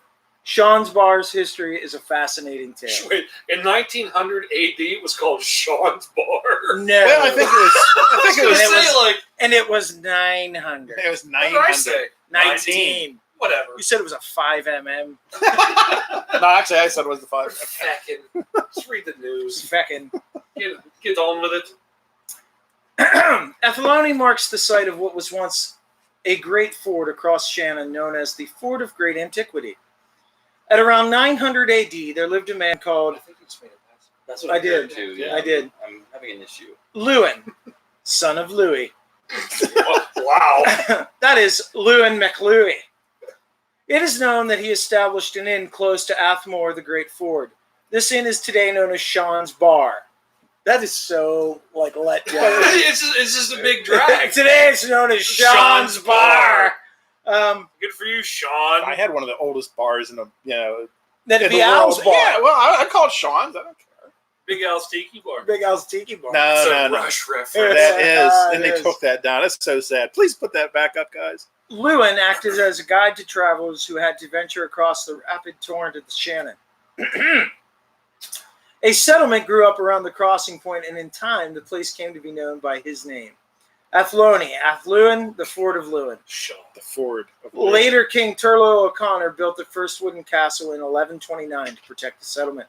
Sean's Bar's history is a fascinating tale. Wait, in 1900 AD, it was called Sean's Bar. No, Well, I think it was. I think it was. And it was- like, and it was 900. It was what did I 900. say? 19. Whatever. You said it was a 5 No, actually, I said it was the 5. Feckin'. Just read the news. Feckin'. Get on with it. Athlone marks the site of what was once a great ford across Shannon known as the Ford of Great Antiquity. At around 900 AD, there lived a man called I think you just made it pass. That's what I I heard did. too. Yeah, I did. I'm having an issue. Lewin, son of Louis. Oh, wow. That is Lewin McLouis. It is known that he established an inn close to Athmore the Great Ford. This inn is today known as Sean's Bar. That is so, like, let down. it's just a big drag. Today it's known as Sean's Bar. Good for you, Sean. I had one of the oldest bars in the That'd in be the Al's world. Bar. Yeah, well, I call it Sean's. I don't care. Big Al's Tiki Bar. Big Al's Tiki Bar. No, It's a no, no. Rush reference. That is, It and they is. took that down. That's so sad. Please put that back up, guys. Lewin acted as a guide to travelers who had to venture across the rapid torrent of the Shannon. A settlement grew up around the crossing point, and in time, the place came to be known by his name. Athlone, the Ford of Lewin. Sean. The Ford. Of Later, King Turlo O'Connor built the first wooden castle in 1129 to protect the settlement.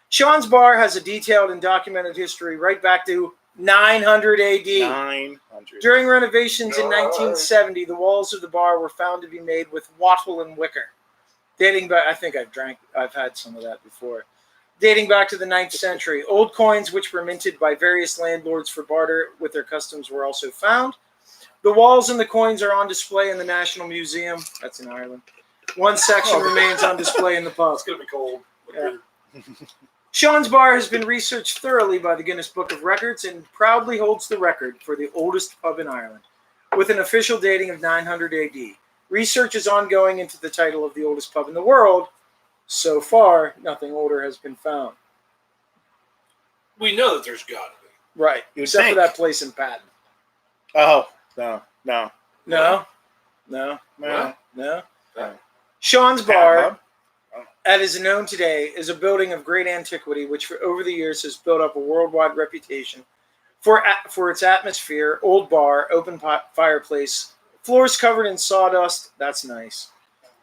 Sean's Bar has a detailed and documented history right back to 900 AD. 900. During renovations in 1970, the walls of the bar were found to be made with wattle and wicker. Dating back, I think I've had some of that before. Dating back to the 9th century. Old coins which were minted by various landlords for barter with their customs were also found. The walls and the coins are on display in the National Museum. That's in Ireland. One section remains on display in the pub. It's going to be cold. Yeah. Sean's Bar has been researched thoroughly by the Guinness Book of Records and proudly holds the record for the oldest pub in Ireland, with an official dating of 900 AD. Research is ongoing into the title of the oldest pub in the world. So far, nothing older has been found. We know that there's got to be. Right, You would except think. for that place in Patton. Oh, no. No, No. no. No. Sean's Pat Bar, Pub? as is known today, is a building of great antiquity, which for over the years has built up a worldwide reputation for its atmosphere, old bar, open fireplace, floors covered in sawdust. That's nice,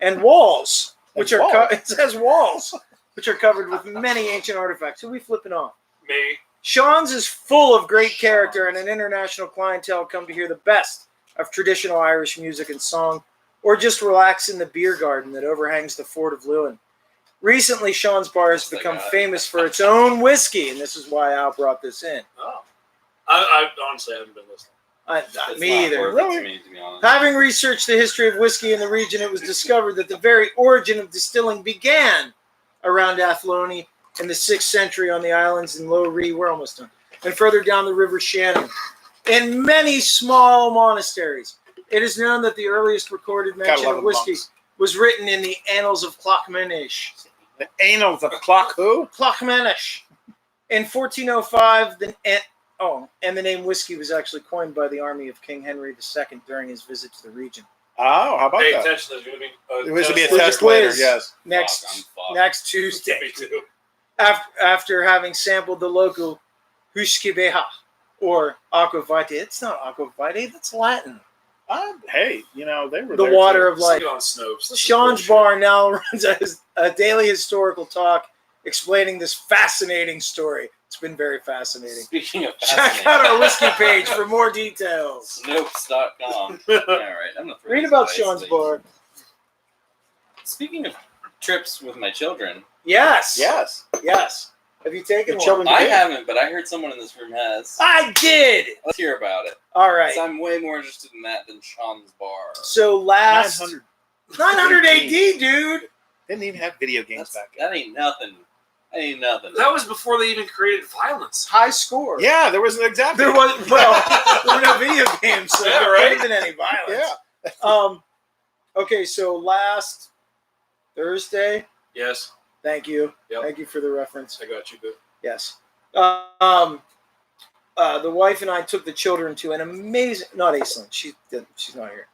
and walls, which And are walls. it says walls, which are covered with many ancient artifacts. Who are we flipping off? Me. Sean's is full of great character, and an international clientele come to hear the best of traditional Irish music and song, or just relax in the beer garden that overhangs the Fort of Lewin. Recently, Sean's Bar has Yes, I become got it. famous for its own whiskey, and this is why Al brought this in. Oh. I honestly haven't been listening. It's Me not either. worth it to me, to be honest. Having researched the history of whiskey in the region, it was discovered that the very origin of distilling began around Athlone in the 6th century on the islands in Low Ree, we're almost done, and further down the River Shannon, in many small monasteries. It is known that the earliest recorded Gotta mention love of the whiskey monks. was written in the Annals of Clockmanish. The Annals of Clock who? Clockmanish. In 1405, and the name whiskey was actually coined by the army of King Henry II during his visit to the region. Oh, how about Pay that? attention. There's going to be It was to be a There's a test later, quiz. yes. Fuck, Next I'm fucked. Tuesday, Me too. after having sampled the local Huskibeha or aqua vitae. It's not aqua vitae, that's Latin. Hey, they were The there water Let's of life. get on Snopes. This is Sean's bullshit. Bar now runs a daily historical talk explaining this fascinating story. It's been very fascinating. Speaking of Check out our whiskey page for more details. Snopes.com. All right, I'm gonna throw Read these about away, Sean's please. Bar. Speaking of trips with my children, Yes. Yes. Yes. Have you taken Your one? children- I did. haven't, but I heard someone in this room has. I did. Let's hear about it. All right. So I'm way more interested in that than Sean's Bar. So last 900 AD, dude. Didn't even have video games back then. That ain't nothing. That ain't nothing. That was before they even created violence. High score. Yeah, there wasn't exactly. There was there were no video games, so Yeah, there right? couldn't have been any violence. Yeah. Okay, so last Thursday. Yes, Thank you. Yep. Thank you for the reference. I got you, boo. Yes. The wife and I took the children to an amazing, not Aislinn, she's not here.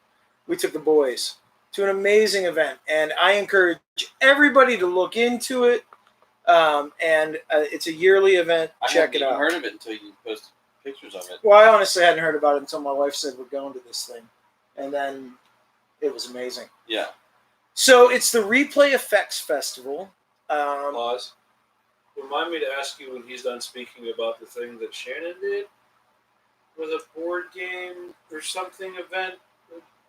We took the boys to an amazing event, and I encourage everybody to look into it. It's a yearly event. Check it I out. haven't even heard of it until you posted pictures of it. Well, I honestly hadn't heard about it until my wife said we're going to this thing, and then it was amazing. Yeah. So it's the Replay Effects Festival. Pause. Remind me to ask you when he's done speaking about the thing that Shannon did with a board game or something event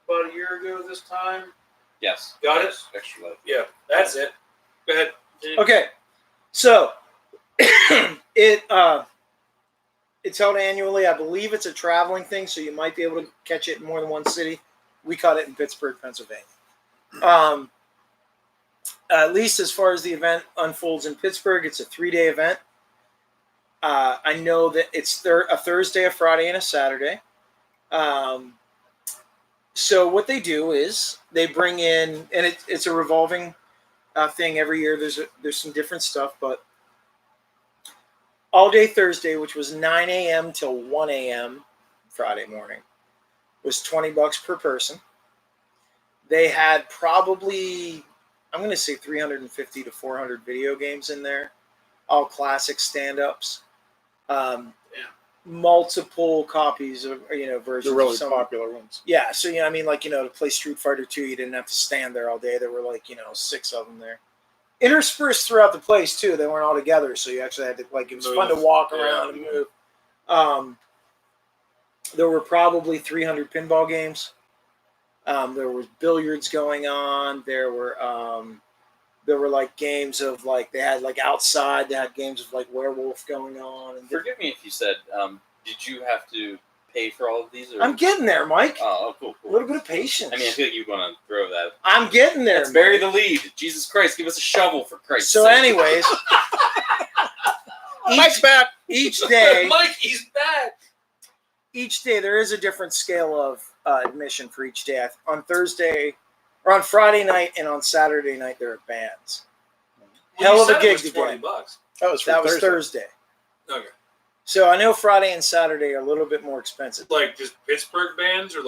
about a year ago this time. Yes. Got it? Yes, Extra life. Yeah, that's it. Go ahead. Okay, so it's held annually. I believe it's a traveling thing, so you might be able to catch it in more than one city. We caught it in Pittsburgh, Pennsylvania. At least as far as the event unfolds in Pittsburgh, it's a 3-day event. I know that it's a Thursday, a Friday, and a Saturday. So what they do is they bring in, and it's a revolving thing every year. There's some different stuff, but all day Thursday, which was 9 a.m. till 1 a.m. Friday morning, was $20 per person. They had probably, I'm going to say 350 to 400 video games in there, all classic stand-ups. Multiple copies of versions. The really of some, popular ones. Yeah, so to play Street Fighter 2, you didn't have to stand there all day. There were 6 of them there, interspersed throughout the place too. They weren't all together, so you actually had to it was fun to walk around and move. There were probably 300 pinball games. There was billiards going on. There were games of they had outside. They had games of werewolf going on. And Forgive me if you said, did you have to pay for all of these? Or? I'm getting there, Mike. Oh, cool. A little bit of patience. I mean, I feel like you want to throw that. I'm getting there. Let's bury the lead. Jesus Christ, give us a shovel for Christ's So, sake. anyways, Mike's back. each day, Mike, he's back. each day there is a different scale of admission for each day. On Thursday, or on Friday night and on Saturday night, there are bands. Hell of a gig to $20. get. That was Thursday. Okay. So I know Friday and Saturday are a little bit more expensive, Just Pittsburgh bands or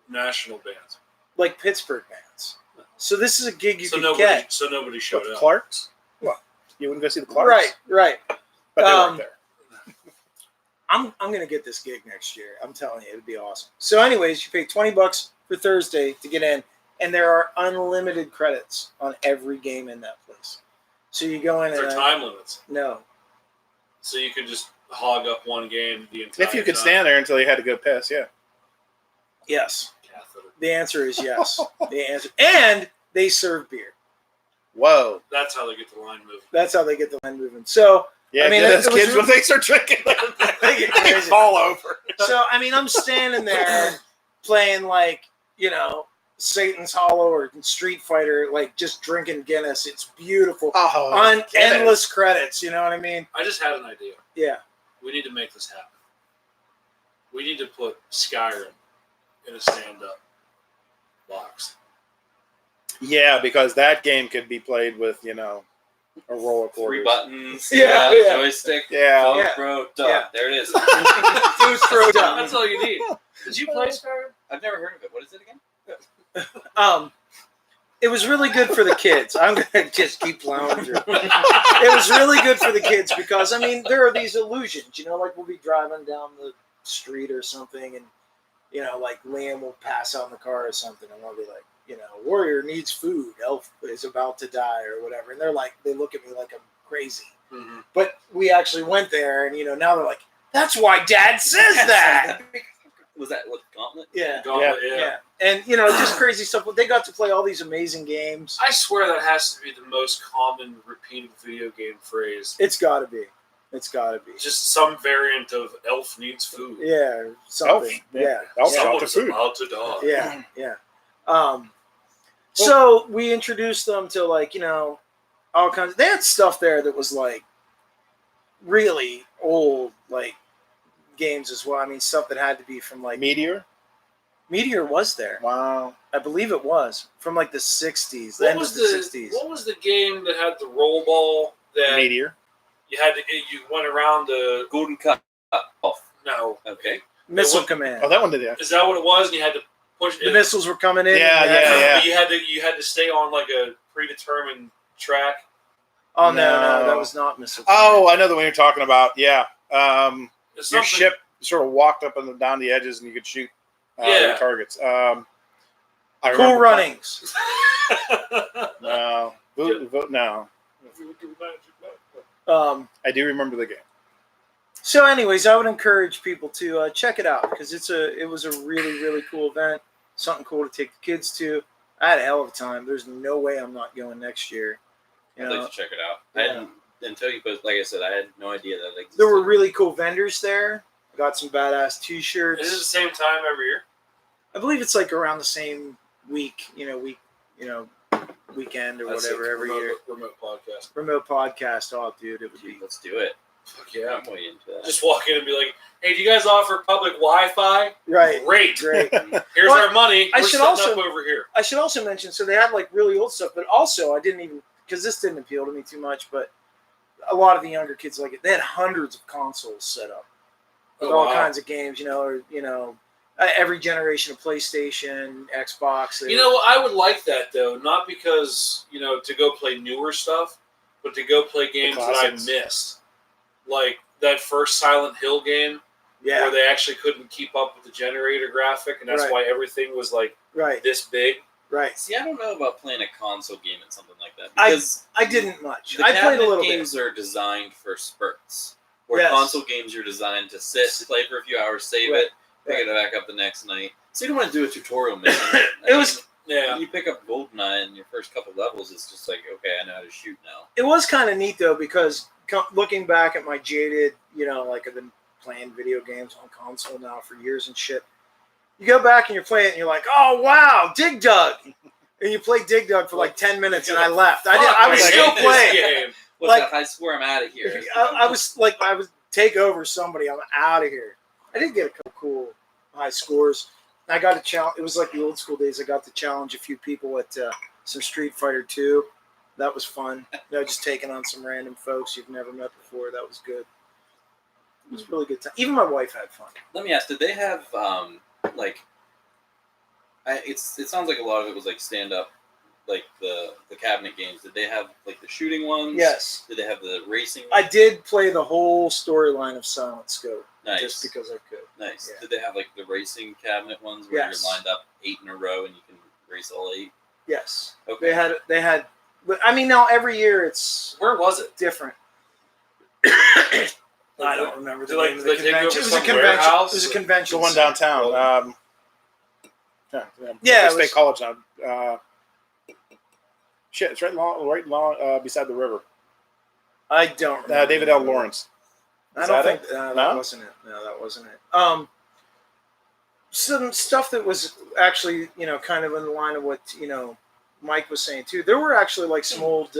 national bands? like Pittsburgh bands. So this is a gig you So could nobody, get. so nobody showed What, the up. Clarks? What? You wouldn't go see the Clarks? Right. But they weren't there. I'm gonna get this gig next year. I'm telling you, it'd be awesome. So, anyways, you pay $20 for Thursday to get in, and there are unlimited credits on every game in that place. So you go in There and are time limits. no, So you could just hog up one game the entire If you could time. stand there until you had to go piss, yeah. yes. Catheter. The answer is yes. The answer, and they serve beer. Whoa. That's how they get the line moving. That's how they get the line moving. So Yeah, I mean, as it was kids when they start drinking, They get they crazy. fall over. So I mean, I'm standing there playing like Satan's Hollow or Street Fighter, like just drinking Guinness. It's beautiful Oh, on Guinness. endless credits. You know what I mean? I just had an idea. Yeah. We need to make this happen. We need to put Skyrim in a stand-up box. Yeah, because that game could be played with, a roll of Three quarters. buttons. Yeah, yeah. Joystick. Yeah. Phone Yeah. throw. Duh. Yeah. There it is. Dude, throw down. That's all you need. Did you play Skyrim? I've never heard of it. What is it again? It was really good for the kids. I'm gonna just keep plowing through. It was really good for the kids because I mean there are these illusions, like we'll be driving down the street or something, and like Liam will pass out in the car or something, and I'll be like, warrior needs food, elf is about to die or whatever, and they look at me like I'm crazy. Mm-hmm. But we actually went there, and now they're like, that's why Dad says that. Was that what Gauntlet? Yeah. Gauntlet, yeah. Yeah, and just crazy stuff. They got to play all these amazing games. I swear that has to be the most common repeated video game phrase. It's got to be. It's got to be. Just some variant of elf needs food. Yeah, something. Yeah, Elf out to Someone's food. about to die. yeah, yeah. So we introduced them to all kinds. They had stuff there that was like really old, like games as well. I mean, stuff that had to be from like Meteor? Meteor was there. Wow. I believe it was from like the '60s, the What end was of the '60s. What was the game that had the roll ball that Meteor. you went around the Golden Cup. Oh, no? okay. Missile What- Command. Oh, that one did that. Is that what it was? And you had to push The missiles were coming in. Yeah, and yeah. But you had to stay on like a predetermined track. Oh No. no, that was not Missile Command. Oh, I know the one you're talking about. Yeah. It's Your something- ship sort of walked up and down the edges, and you could shoot Yeah. your targets. I Cool remember- Runnings. No. No. I do remember the game. So, anyways, I would encourage people to check it out because it was a really, really cool event. Something cool to take the kids to. I had a hell of a time. There's no way I'm not going next year. I'd like to check it out. I hadn't, until you posted, like I said, I had no idea that it existed. There were really cool vendors there. I got some badass T-shirts. Is it the same time every year? I believe it's like around the same week, weekend or That's whatever a every remote, year. Remote podcast. Remote podcast. Oh, dude, it would be. Let's do it. Fuck yeah. I'm way into that. Just walk in and be like, "Hey, do you guys offer public Wi-Fi? Right. Great. Great. Here's Well, our money. I We're should setting also- up over here." I should also mention, so they had like really old stuff, but also I didn't even, because this didn't appeal to me too much, but a lot of the younger kids like it. They had hundreds of consoles set up with Oh, all wow. kinds of games, every generation of PlayStation, Xbox. You know, I would like that though, not because to go play newer stuff, but to go play games that I classics. missed, like that first Silent Hill game yeah, where they actually couldn't keep up with the generator graphic, and that's Right. why everything was like right, this big. right. See, I don't know about playing a console game and something like that I because I didn't much. the I played a cabinet little games are designed for spurts, where Yes. console games are designed to sit, play for a few hours, save Right. it, pick it back up the next night. So you don't want to do a tutorial mission. It was- Yeah. You pick up GoldenEye in your first couple levels, it's just like, okay, I know how to shoot now. It was kind of neat though because looking back at my jaded, like I've been playing video games on console now for years and shit. You go back and you're playing it and you're like, oh wow, Dig Dug, and you play Dig Dug for like 10 minutes and I left. I was Fuck, still hate this playing. game. What's Like- up? I swear I'm out of here. I was take over somebody. I'm out of here. I did get a couple cool high scores. I got a challenge. It was like the old school days. I got to challenge a few people at some Street Fighter 2. That was fun. Just taking on some random folks you've never met before. That was good. It was a really good time. Even my wife had fun. Let me ask: did they have it sounds like a lot of it was like stand up, like the cabinet games. Did they have like the shooting ones? Yes. Did they have the racing? I did play the whole storyline of Silent Scope Nice. just because I could. Nice. Yeah. Did they have like the racing cabinet ones where Yes. you're lined up 8 in a row and you can race all 8? Yes. Okay. They had. But I mean, now every year it's Where was it? different. I don't remember the Did, like, name of the they take over convention. It was a some convention. warehouse? It was a convention. The one center. downtown. Yeah, it State was- College now. Shit, it's right beside the river. I don't remember. David L. Lawrence. I Is don't that think it? that No? wasn't it. No, that wasn't it. Some stuff that was actually, kind of in the line of what, Mike was saying too. There were actually like some old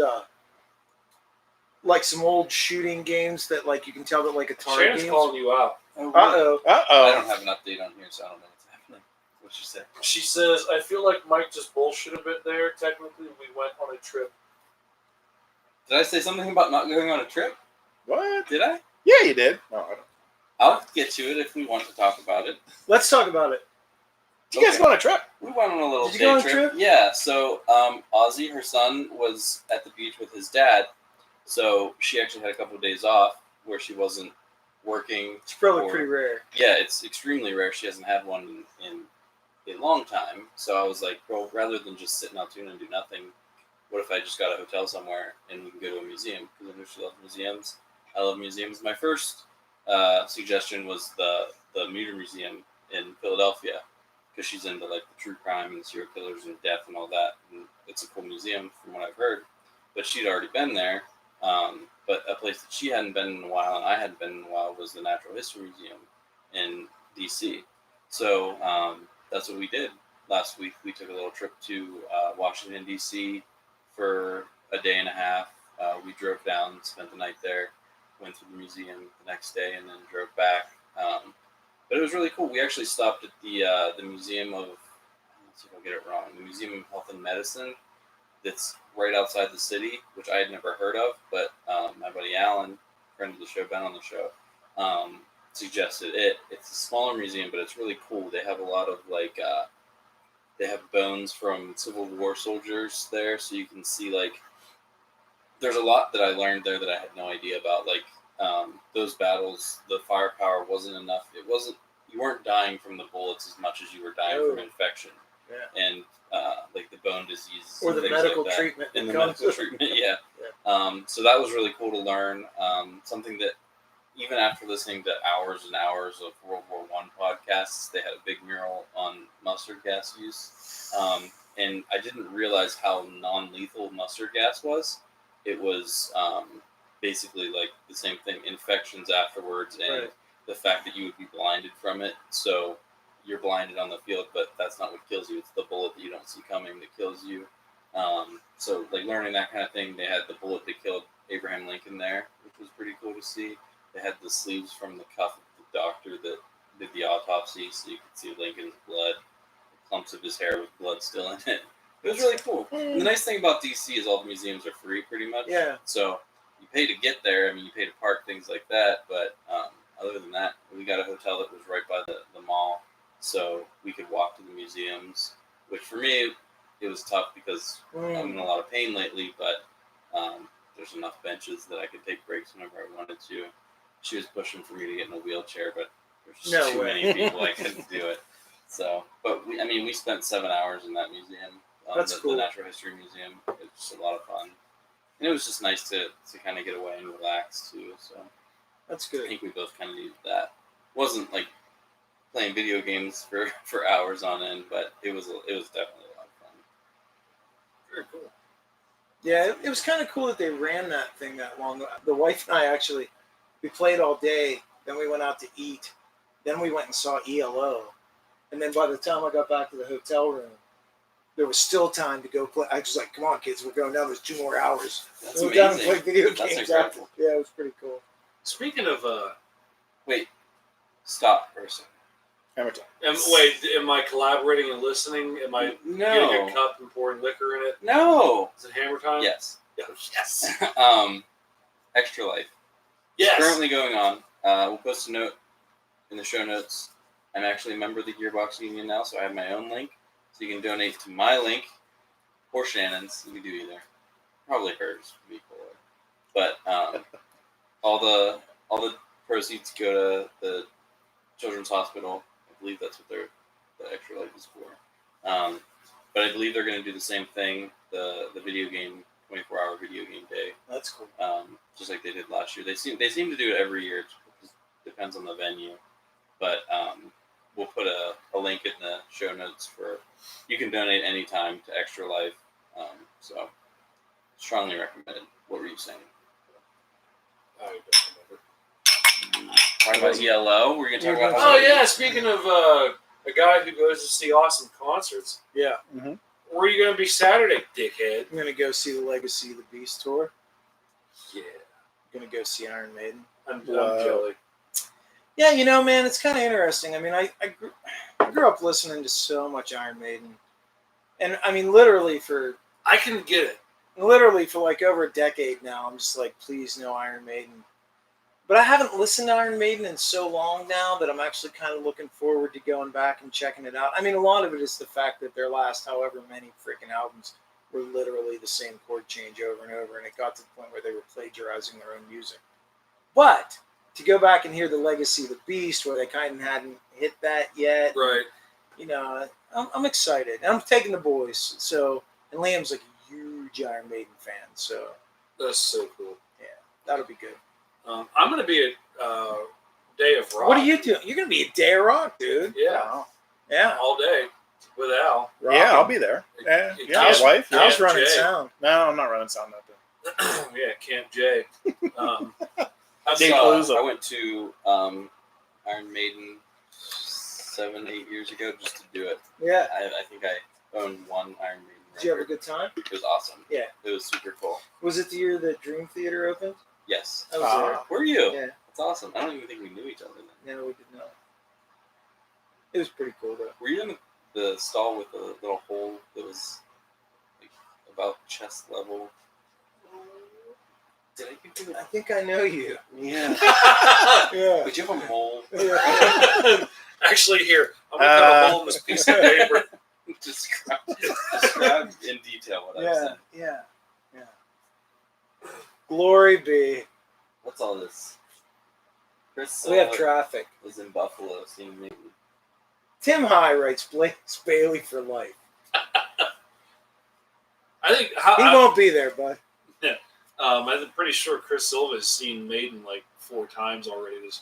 shooting games that like you can tell that like Atari Shannon's games. calling you out. Uh-oh. I don't have an update on here, so I don't know what's happening. What'd you say? She says, I feel like Mike just bullshit a bit there. Technically, we went on a trip. Did I say something about not going on a trip? What? Did I? Yeah, you did. No, I don't. I'll get to it if we want to talk about it. Let's talk about it. Did you guys go on a trip? We went on a little Did you day go on a trip. trip? Yeah, so Ozzy, her son, was at the beach with his dad, so she actually had a couple of days off where she wasn't working. It's probably or- pretty rare. Yeah, it's extremely rare. She hasn't had one in a long time. So I was like, well, rather than just sit in Altoona and do nothing, what if I just got a hotel somewhere and we can go to a museum? Because I know she loves museums. I love museums. My first suggestion was the Muir Museum in Philadelphia, because she's into like the true crime and serial killers and death and all that. And it's a cool museum from what I've heard. But she'd already been there. But a place that she hadn't been in a while and I hadn't been in a while was the Natural History Museum in D.C. So that's what we did. Last week we took a little trip to Washington, D.C. for a day and a half. We drove down, spent the night there, went to the museum the next day, and then drove back. But it was really cool. We actually stopped at the Museum of, let's see if I'll get it wrong, the Museum of Health and Medicine that's right outside the city, which I had never heard of, but my buddy Alan, friend of the show, been on the show, suggested it. It's a smaller museum, but it's really cool. They have a lot of they have bones from Civil War soldiers there, so you can see there's a lot that I learned there that I had no idea about. Those battles, the firepower wasn't enough. You weren't dying from the bullets as much as you were dying from infection. Yeah. And the bone disease Or the things medical like that. treatment. And the that comes medical with- treatment, yeah. So that was really cool to learn. Something that even after listening to hours and hours of World War I podcasts, they had a big mural on mustard gas use. And I didn't realize how non-lethal mustard gas was. It was basically like the same thing, infections afterwards, and Right. the fact that you would be blinded from it. So you're blinded on the field, but that's not what kills you. It's the bullet that you don't see coming that kills you. So learning that kind of thing, they had the bullet that killed Abraham Lincoln there, which was pretty cool to see. They had the sleeves from the cuff of the doctor that did the autopsy, so you could see Lincoln's blood, clumps of his hair with blood still in it. It was really cool. And the nice thing about DC is all the museums are free, pretty much. Yeah. So you pay to get there. I mean, you pay to park, things like that. But other than that, we got a hotel that was right by the mall, so we could walk to the museums. Which for me, it was tough because I'm in a lot of pain lately. But there's enough benches that I could take breaks whenever I wanted to. She was pushing for me to get in a wheelchair, but there's just No too way. many people I couldn't do it. So, but we spent 7 hours in that museum. That's cool. The Natural History Museum. It was just a lot of fun. And it was just nice to kind of get away and relax too. So That's I good. think we both kind of needed that. It wasn't like playing video games for hours on end, but it was definitely a lot of fun. Very cool. Yeah, it was kind of cool that they ran that thing that long. The wife and I actually, we played all day. Then we went out to eat. Then we went and saw ELO. And then by the time I got back to the hotel room, there was still time to go play. I was like, come on, kids, we're going down. There's 2 more hours. That's We went down and amazing. played video That's games after. incredible. Yeah, it was pretty cool. Speaking of, Wait, stop for a second. Hammer time. am I collaborating and listening? Am I getting a cup and pouring liquor in it? No. Is it hammer time? Yes. Yes. Extra Life. Yes. Currently going on. We'll post a note in the show notes. I'm actually a member of the Gearbox Union now, so I have my own link. So you can donate to my link or Shannon's. You can do either. Probably hers would be cooler. But all the proceeds go to the Children's Hospital. I believe that's what the Extra Life is for. But I believe they're going to do the same thing. The video game 24-hour video game day. That's cool. Just like they did last year. They seem to do it every year. It just depends on the venue. But we'll put a link in the show notes for you can donate anytime to Extra Life. So Strongly recommended. What were you saying? I don't remember. Talking about ELO? We're gonna talk about. Oh yeah, speaking of a guy who goes to see awesome concerts, Yeah, where are you going to be Saturday, dickhead? I'm gonna go see the Legacy of the Beast tour. Yeah, I'm gonna go see Iron Maiden. I'm Wow. jelly. Yeah, man, it's kind of interesting. I mean, I grew up listening to so much Iron Maiden, and I mean, literally for I can get it. like over a decade now. I'm just like, please, no Iron Maiden. But I haven't listened to Iron Maiden in so long now that I'm actually kind of looking forward to going back and checking it out. I mean, a lot of it is the fact that their last however many freaking albums were literally the same chord change over and over, and it got to the point where they were plagiarizing their own music. But to go back and hear the Legacy of the Beast, where they kind of hadn't hit that yet, Right. I'm excited. I'm taking the boys. So, and Liam's like a huge Iron Maiden fan, so That's so cool. that'll be good. I'm going to be at Day of Rock. What are you doing? You're gonna be a Day of Rock, dude. Yeah, Yeah. all day with Al. Yeah, I'll be there. Yeah, Al's wife. Yeah. Al's running Jay. sound. No, I'm not running sound that day. Yeah, Camp J. I Palooza. went to Iron Maiden 7-8 years ago just to do it. Yeah. I think I owned one Iron Maiden record. Did you have a good time? It was awesome. Yeah. It was super cool. Was it the year that Dream Theater opened? Yes. I was Were you? there. Yeah. That's awesome. I don't even think we knew each other then. No, we did not. It was pretty cool though. Were you in the stall with the little hole that was like about chest level? Did I give you I think I know you. Yeah. Yeah. Would you have a mole? Yeah. Actually, here, I'm going to cut a hole in this piece of paper. Describe in detail what I was saying. Yeah. Glory be. What's all this? Chris We have traffic. was in Buffalo seeing me. Tim High writes Blaze Bailey for life. I think He won't be there, bud. I'm pretty sure Chris Silva has seen Maiden like 4 times already this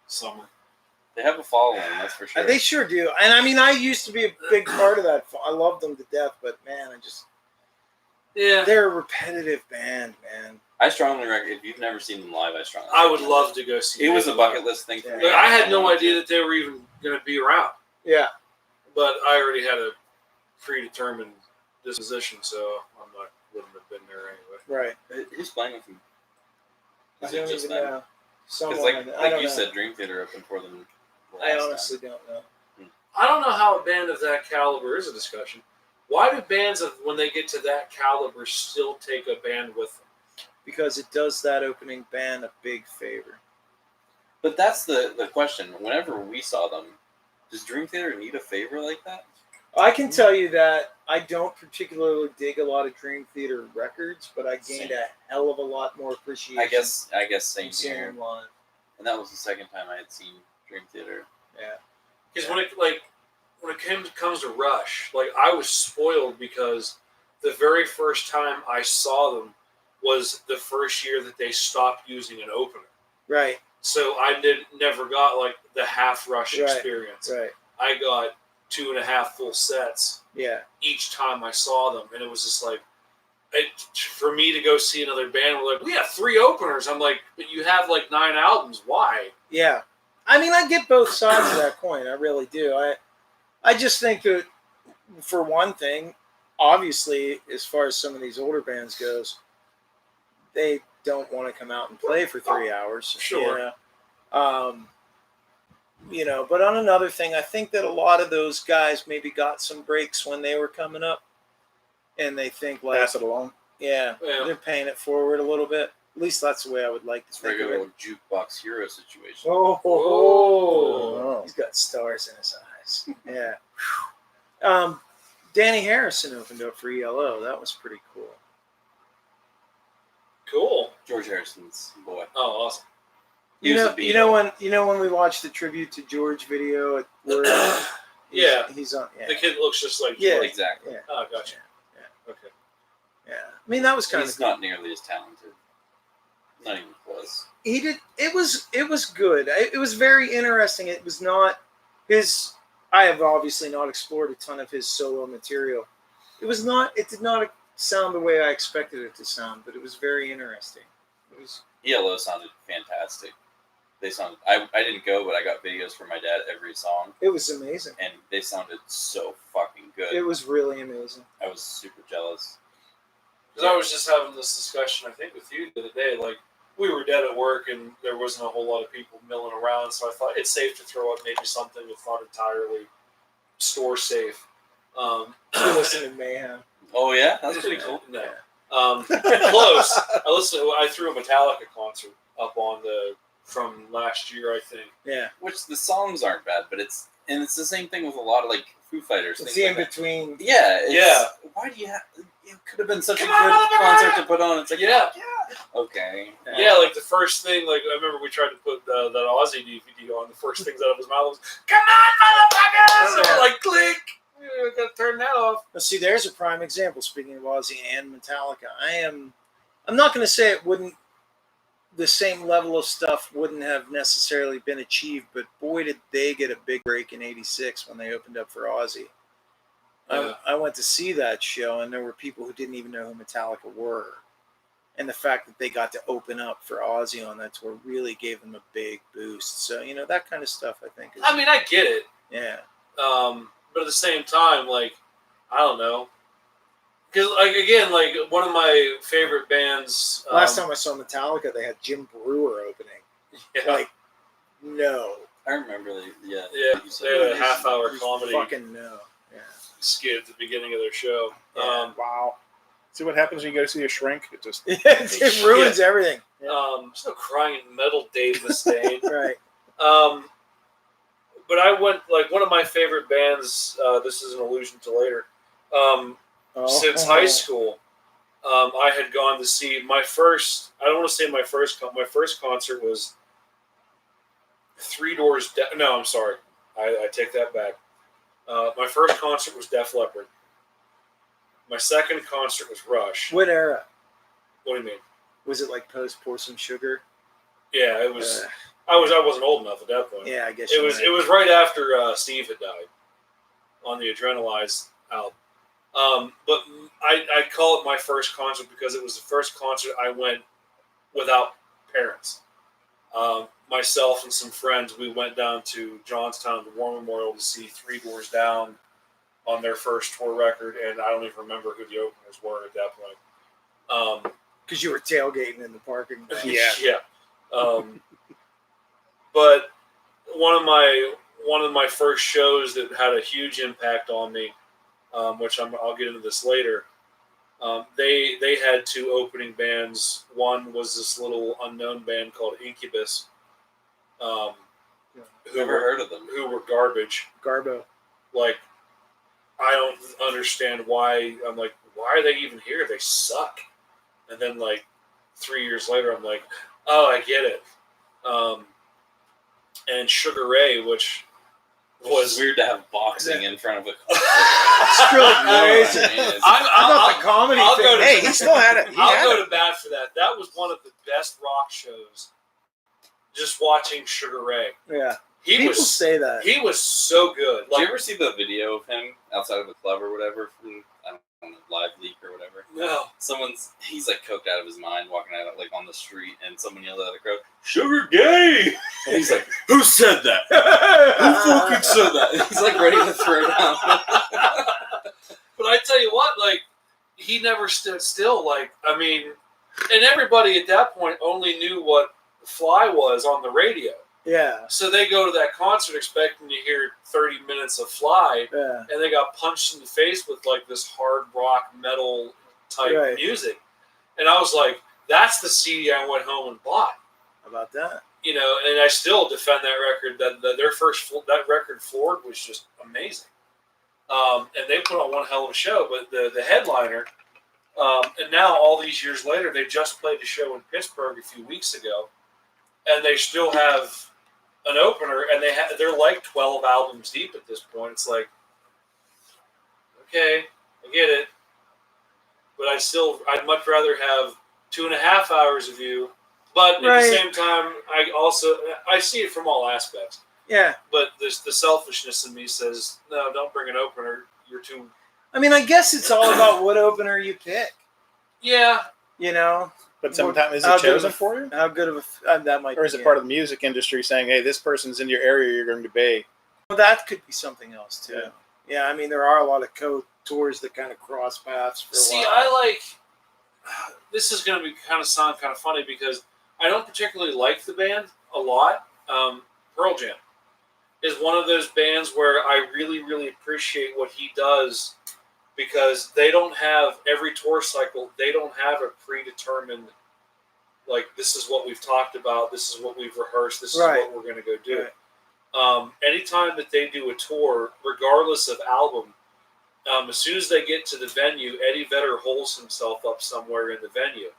summer. They have a following, that's for sure. They sure do. And I mean, I used to be a big part of that. I love them to death, but man, they're a repetitive band, man. I strongly recommend. If you've never seen them live, I would love to go see. It was a Maiden bucket live. list thing for Yeah. me. But I had no idea that they were even going to be around. Yeah. But I already had a predetermined disposition, so wouldn't have been there anyway. Right. Who's playing with them? I Is it don't just even them? know. Because Someone, I like don't you know. said, Dream Theater opened for them. the I last honestly don't know. I don't know how a band of that caliber is a discussion. Why do bands when they get to that caliber still take a band with them? Because it does that opening band a big favor. But that's the question. Whenever we saw them, does Dream Theater need a favor like that? I can tell you that I don't particularly dig a lot of Dream Theater records, but I gained Same. a hell of a lot more appreciation. I guess same from seeing here. them live. And that was the second time I had seen Dream Theater. Yeah. Because when it comes to Rush, like I was spoiled because the very first time I saw them was the first year that they stopped using an opener. Right. So I never got like the half Rush Right. experience. Right. I got 2.5 full sets Yeah. each time I saw them, and it was just like, for me to go see another band, we're like, we have 3 openers. I'm like, but you have like 9 albums. Why? Yeah. I mean, I get both sides of that coin. I really do. I just think that, for one thing, obviously, as far as some of these older bands goes, they don't want to come out and play for 3 hours. Sure. But on another thing, I think that a lot of those guys maybe got some breaks when they were coming up, and they think like, Pass it along. yeah, they're paying it forward a little bit. At least that's the way I would like to It's a think of regular it. jukebox hero situation. Oh, he's got stars in his eyes. Yeah. Danny Harrison opened up for ELO. That was pretty cool. Cool. George Harrison's boy. Oh, awesome. He was a Beatle. when we watched the tribute to George video at work. Yeah. He's on. Yeah. The kid looks just like Yeah. George. Exactly. Yeah. Oh, gotcha. Yeah. Okay. Yeah. I mean, that was kind He's of not nearly as talented. Not even close. He did. It was good. It was very interesting. It was not his. I have obviously not explored a ton of his solo material. It did not sound the way I expected it to sound, but it was very interesting. It was. ELO sounded fantastic. They sounded. I didn't go, but I got videos from my dad every song, It was amazing. and they sounded so fucking good. It was really amazing. I was super jealous. Because I was just having this discussion, I think, with you the other day. Like, we were dead at work, and there wasn't a whole lot of people milling around, so I thought it's safe to throw up maybe something that's not entirely store safe. Listen to Mayhem. Oh yeah, that's pretty cool. No. Close. I threw a Metallica concert up on from last year, I think. Yeah. Which the songs aren't bad, but it's the same thing with a lot of like Foo Fighters. It's things the in like that. between. Yeah. Yeah. Why do you have? It could have been such Come a on, good motherfucker! concert to put on. It's like Yeah. Okay. Yeah, like the first thing, like I remember we tried to put that Aussie DVD on. The first things out of his mouth was, "Come on, motherfuckers!" And we're like, click. We gotta turn that off. Now, see, there's a prime example. Speaking of Ozzy and Metallica, I'm not going to say it wouldn't. The same level of stuff wouldn't have necessarily been achieved, but boy, did they get a big break in '86 when they opened up for Ozzy. I went to see that show, and there were people who didn't even know who Metallica were. And the fact that they got to open up for Ozzy on that tour really gave them a big boost. So, that kind of stuff, I think. I mean, I get it. Yeah. But at the same time, like, I don't know. Because, like, again, like, one of my favorite bands... Last time I saw Metallica, they had Jim Brewer opening. Yeah. Like, no. I remember. Yeah, you said they had a that. half-hour You comedy fucking no. Yeah. skit at the beginning of their show. Yeah. Wow. See what happens when you go see a shrink? It just It ruins everything. There's no crying metal Dave Mustaine. Right. But I went, like, one of my favorite bands, this is an allusion to later, since high school, I had gone to see my first, I don't want to say my first concert was Three Doors Down. No, I'm sorry. I take that back. My first concert was Def Leppard. My second concert was Rush. What era? What do you mean? Was it like post Pour Some Sugar? Yeah, it was. I wasn't old enough at that point. Yeah, I guess It was right after Steve had died on the Adrenalize album. But I call it my first concert because it was the first concert I went without parents. Myself and some friends, we went down to Johnstown, the War Memorial, to see Three Doors Down on their first tour record, and I don't even remember who the openers were at that point. Because you were tailgating in the parking lot. Yeah. But one of my first shows that had a huge impact on me, which I'll get into this later. They had two opening bands. One was this little unknown band called Incubus. Never heard of them. Who were garbage. Garbo. Like, I don't understand why. I'm like, why are they even here? They suck. And then, like, 3 years later, I'm like, oh, I get it. And Sugar Ray, which was weird to have boxing in front of a. It's really crazy. I'm about the comedy I'll thing. go to- hey, he still had it. I'll go to bat for that. That was one of the best rock shows. Just watching Sugar Ray. Yeah. He People was say that. he was so good. Did you Like, ever see the video of him outside of a club or whatever from I don't know, Live Leak or whatever? no. He's like coked out of his mind walking out like on the street, and someone yelled at the crowd, "Sugar gay!" And he's like, "Who said that? Who fucking said that?" He's like ready to throw down. But I tell you what, like, he never stood still. Like, I mean, and everybody at that point only knew what Fly was on the radio. Yeah. So they go to that concert expecting to hear 30 minutes of Fly, Yeah. and they got punched in the face with, like, this hard rock metal type Right. music. And I was like, that's the CD I went home and bought. How about that? You know, and I still defend that record. That their first that record, Floored, was just amazing. And they put on one hell of a show. But the headliner, and now all these years later, they just played a show in Pittsburgh a few weeks ago, and they still have an opener, and they're like 12 albums deep at this point. It's like, okay, I get it, but I'd much rather have 2.5 hours of you. But at Right. the same time, I see it from all aspects. Yeah. But the selfishness in me says, no, don't bring an opener. You're too I mean, I guess it's all about what opener you pick. Yeah. You know, But sometimes is How it good of chosen a- for you? how good of a that might Or is be it part of the music industry saying, hey, this person's in your area, you're going to be? Well, that could be something else too. Yeah. Yeah, I mean, there are a lot of tours that kind of cross paths for a See, while. I like. This is going to be sound kind of funny because I don't particularly like the band a lot. Pearl Jam is one of those bands where I really, really appreciate what he does because they don't have every tour cycle. They don't have a predetermined, like, this is what we've talked about. This is what we've rehearsed. This is Right. what we're going to go do. Right. Anytime that they do a tour, regardless of album, as soon as they get to the venue, Eddie Vedder holds himself up somewhere in the venue.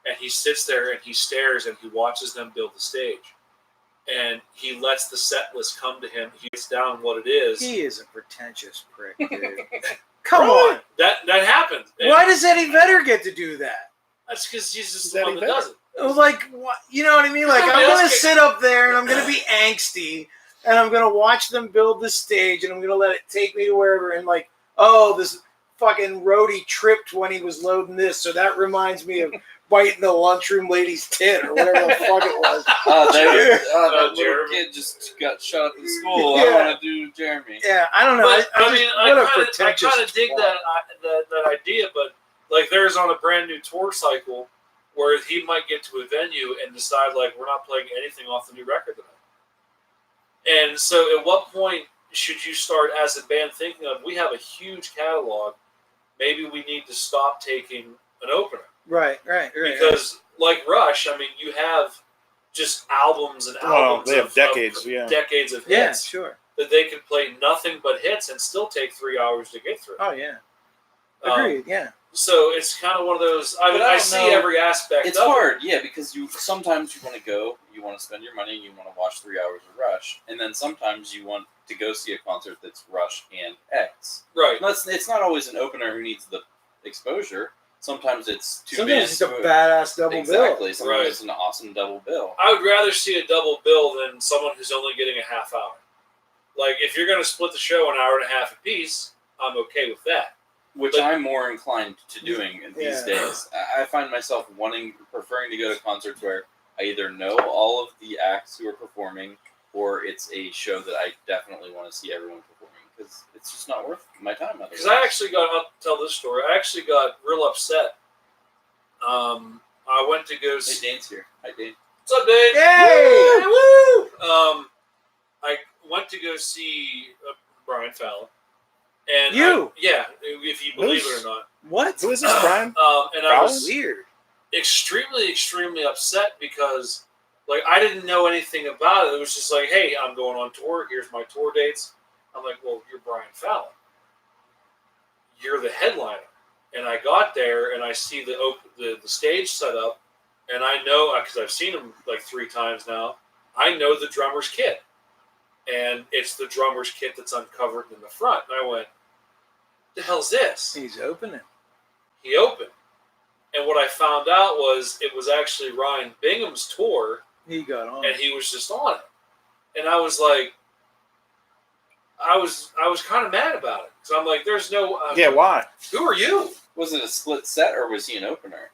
And he sits there and he stares and he watches them build the stage. And he lets the set list come to him. He gets down what it is. He is a pretentious prick, dude. Come on. That happens. And Why does Eddie Vedder get to do that? that's because he's just It's the one Eddie that Vedder. does it. It was like, what, you know what I mean? Like, I'm Somebody else going to get- sit up there and I'm going to be angsty and I'm going to watch them build the stage and I'm going to let it take me to wherever. And like, oh, this fucking roadie tripped when he was loading this. So that reminds me of biting the lunchroom lady's tit or whatever the fuck it was. That little Jeremy. kid just got shot up in school. Yeah. I want to do Jeremy. Yeah, I don't know. But, I I just, mean, what a I pretentious kind of dig twat. that idea, but like there's on a brand new tour cycle where he might get to a venue and decide like we're not playing anything off the new record tonight. And so, at what point should you start as a band thinking of we have a huge catalog? Maybe we need to stop taking an opener Right. because, like Rush, I mean, you have just albums and Well, albums. they have of decades, yeah. decades of Yeah, hits sure. that they can play nothing but hits and still take 3 hours to get through. Oh, yeah. Um, Agreed, yeah. So it's kind of one of those. I mean, But I I don't see know. every aspect. It's of hard, yeah, because you sometimes you want to go, you want to spend your money, you want to watch 3 hours of Rush, and then sometimes you want to go see a concert that's Rush and X. it. Right. No, it's not always an opener who needs the exposure. Sometimes it's two Sometimes bands. it's a who- badass double exactly. bill. Sometimes Right. it's an awesome double bill. I would rather see a double bill than someone who's only getting a half hour. Like if you're going to split the show an hour and a half a piece, I'm okay with that. Which But- I'm more inclined to doing these Yeah. days. I find myself preferring to go to concerts where I either know all of the acts who are performing, or it's a show that I definitely want to see everyone performing because it's just not worth my time. Because I actually got. I'll tell this story. I actually got real upset. I went to go Hey, see. Dane's here. Hi, Dane. What's up, Dave? Yay! Woo! I went to go see Brian Fallon. And You? yeah, if you believe it or not. What? Who is this, Brian? And I Fallon? was Weird. extremely, extremely upset because, like, I didn't know anything about it. It was just like, hey, I'm going on tour. Here's my tour dates. I'm like, well, you're Brian Fallon. You're the headliner. And I got there and I see the stage set up, and I know because I've seen him like 3 times now. I know the drummer's kit, and it's the drummer's kit that's uncovered in the front. And I went, "The hell's this?" He's opening. He opened. And what I found out was it was actually Ryan Bingham's tour, He got on. and he was just on it. And I was like, I was kind of mad about it. So I'm like, there's no. Yeah, why? Who are you? Was it a split set or was he an opener?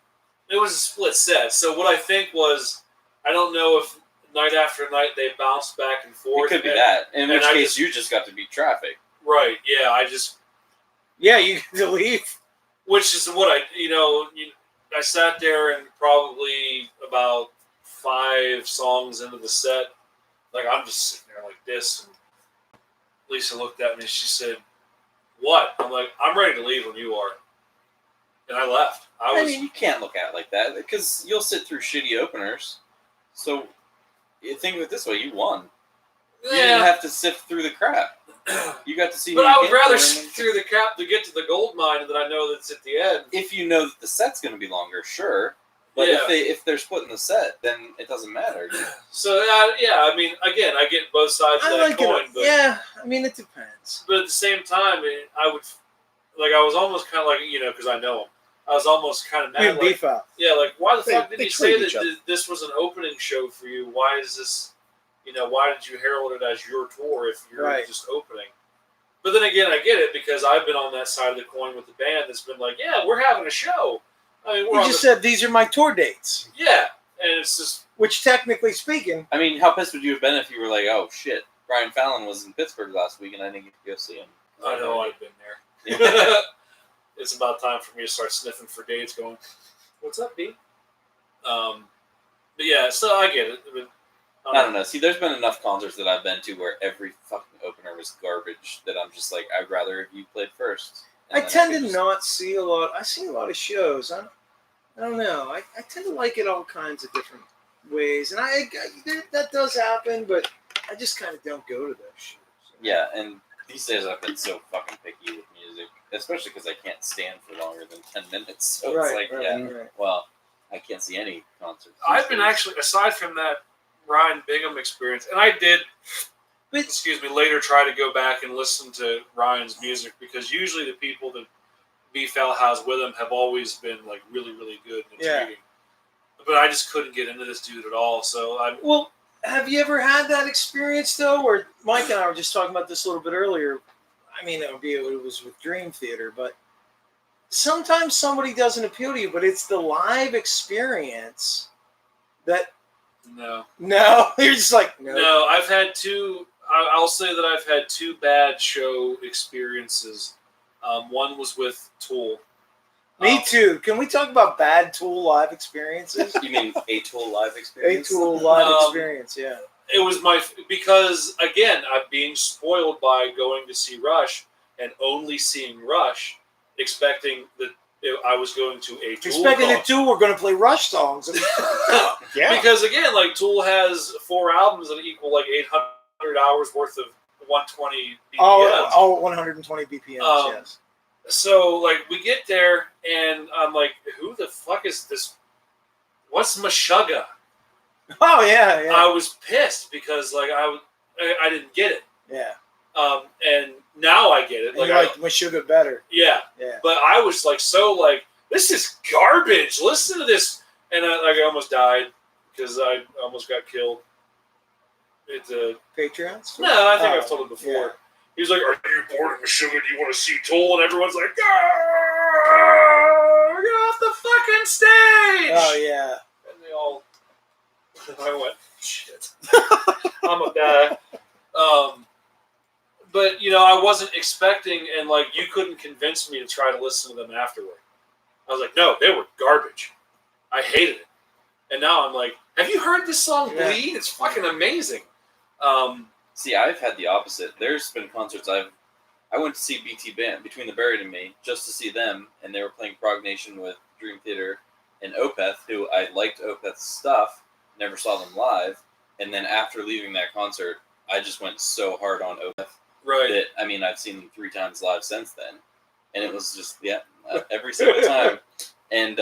It was a split set. So what I think was, I don't know if night after night they bounced back and It forth. could be and- that. In and which I case, just- you just got to beat traffic. Right. Yeah. Yeah, you get to leave. Which is what I sat there and probably about 5 songs into the set, like I'm just sitting there like this, and Lisa looked at me and she said, "What?" I'm like, "I'm ready to leave when you are," and I left. I mean, you can't look at it like that because you'll sit through shitty openers. So you think of it this way: you won. You didn't have to sift through the crap. You got to see. But who you I would came rather for, sit and through the crap to get to the gold mine that I know that's at the end. if you know that the set's going to be longer, sure. But Yeah. if they're splitting the set, then it doesn't matter. So yeah, I mean, again, I get both sides of I that like coin, it. but Yeah, I mean, it depends. But at the same time, I would, like, I was almost kind of like, because I know him. I was almost kind of You mad, like, beef out. yeah, like, why the They- fuck did they you say treat each that other. this was an opening show for you? Why is this, why did you herald it as your tour if you're Right. just opening? But then again, I get it because I've been on that side of the coin with the band that's been like, yeah, we're having a show. I mean, we're You on just said these are my tour dates, yeah, and it's just which technically speaking, I mean, how pissed would you have been if you were like, oh shit, Brian Fallon was in Pittsburgh last week and I didn't get to go see him? I know I've been there. Yeah. It's about time for me to start sniffing for dates. Going, what's up, B? But yeah, so I get it. But, I don't know. See, there's been enough concerts that I've been to where every fucking opener was garbage that I'm just like, I'd rather if you played first. And I then tend could to just- not see a lot. I see a lot of shows. I don't know. I tend to like it all kinds of different ways, and that does happen, but I just kind of don't go to those shows. Yeah, and these days I've been so fucking picky with music, especially because I can't stand for longer than 10 minutes. So it's like, right. well, I can't see any concerts. I've been actually, aside from that Ryan Bingham experience, and I did, later try to go back and listen to Ryan's music because usually the people that B. Fell has with him have always been like really, really good and intriguing. But I just couldn't get into this dude at all. So Well, have you ever had that experience though, where Mike and I were just talking about this a little bit earlier? I mean, it was with Dream Theater, but sometimes somebody doesn't appeal to you, but it's the live experience that. no. You're just like no. No, I've had two. I'll say that I've had two bad show experiences. One was with Tool. Me too. Can we talk about bad Tool live experiences? You mean a Tool live A experience? Tool live experience, yeah. It was because again I'm being spoiled by going to see Rush and only seeing Rush, expecting that I was going to a Tool Expecting concert. that Tool were going to play Rush songs. Yeah. Because again, like Tool has 4 albums that equal like 800 hours worth of 120 BPMs. Oh, 120 BPMs, yes. So like we get there and I'm like, who the fuck is this? What's Meshuggah? Oh, yeah. I was pissed because like I didn't get it. Yeah. And now I get it. And Like you like Meshuggah better. yeah. Yeah. But I was like so like this is garbage. Listen to this, and I almost died because I almost got killed. It's Patreons? no, I think Oh, I've told it before. yeah. He was like, "Are you bored of Meshuggah? Do you want to see Tool?" And everyone's like, "Get off the fucking stage!" Oh, yeah. And they all. I went, shit. I'm a guy. But you know, I wasn't expecting, and like you couldn't convince me to try to listen to them afterward. I was like, no, they were garbage. I hated it. And now I'm like, have you heard this song Bleed? It's fucking amazing. See, I've had the opposite. There's been concerts I went to see BT Band, Between the Buried and Me, just to see them, and they were playing Prog Nation with Dream Theater and Opeth, who I liked Opeth's stuff, never saw them live, and then after leaving that concert, I just went so hard on Opeth Right. that, I mean, I've seen them 3 times live since then, and it was just, every single time. And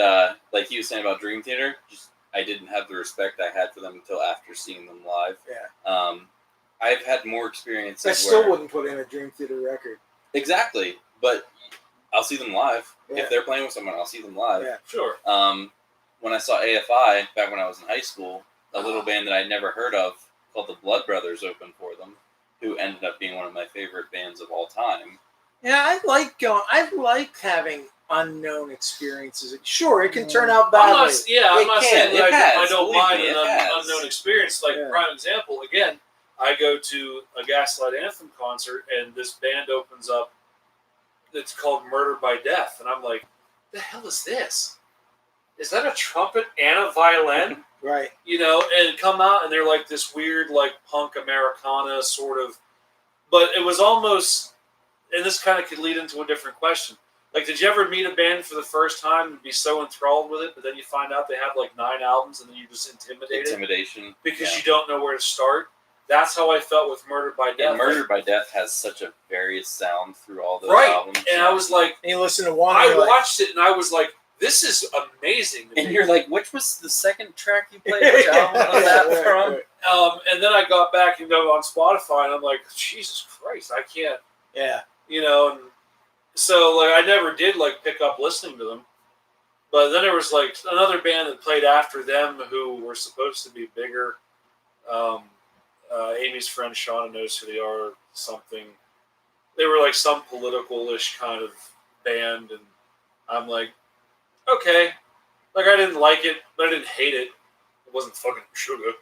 like he was saying about Dream Theater, just I didn't have the respect I had for them until after seeing them live. Yeah. I've had more experiences. I still where, wouldn't put in a Dream Theater record. Exactly, but I'll see them live. Yeah. If they're playing with someone, I'll see them live. Yeah. Sure. When I saw AFI back when I was in high school, a little band that I'd never heard of called the Blood Brothers opened for them, who ended up being one of my favorite bands of all time. Yeah, I like having unknown experiences. Sure, it can turn out badly. I'm not saying that I don't believe mind me, an it has. unknown experience. Like, prime example, again, I go to a Gaslight Anthem concert, and this band opens up. It's called Murder by Death, and I'm like, the hell is this? Is that a trumpet and a violin? Right. You know, and come out, and they're like this weird, like, punk Americana sort of. But it was almost, and this kind of could lead into a different question. Like, did you ever meet a band for the first time and be so enthralled with it, but then you find out they have like 9 albums and then you're just intimidated? Intimidation. Because you don't know where to start. That's how I felt with Murder by Death. And Murder by Death has such a various sound through all those Right. albums. And I was like, And you listen to one. I watched it and I was like, this is amazing. to And me. you're like, which was the second track you played? Which album was that from? Right. And then I got back and go on Spotify and I'm like, Jesus Christ, I can't, Yeah. you know, and so like I never did like pick up listening to them. But then there was like another band that played after them who were supposed to be bigger. Amy's friend Shauna knows who they are, something. they were like some political-ish kind of band, and I'm like, okay, like I didn't like it, but I didn't hate it. It wasn't fucking sugar,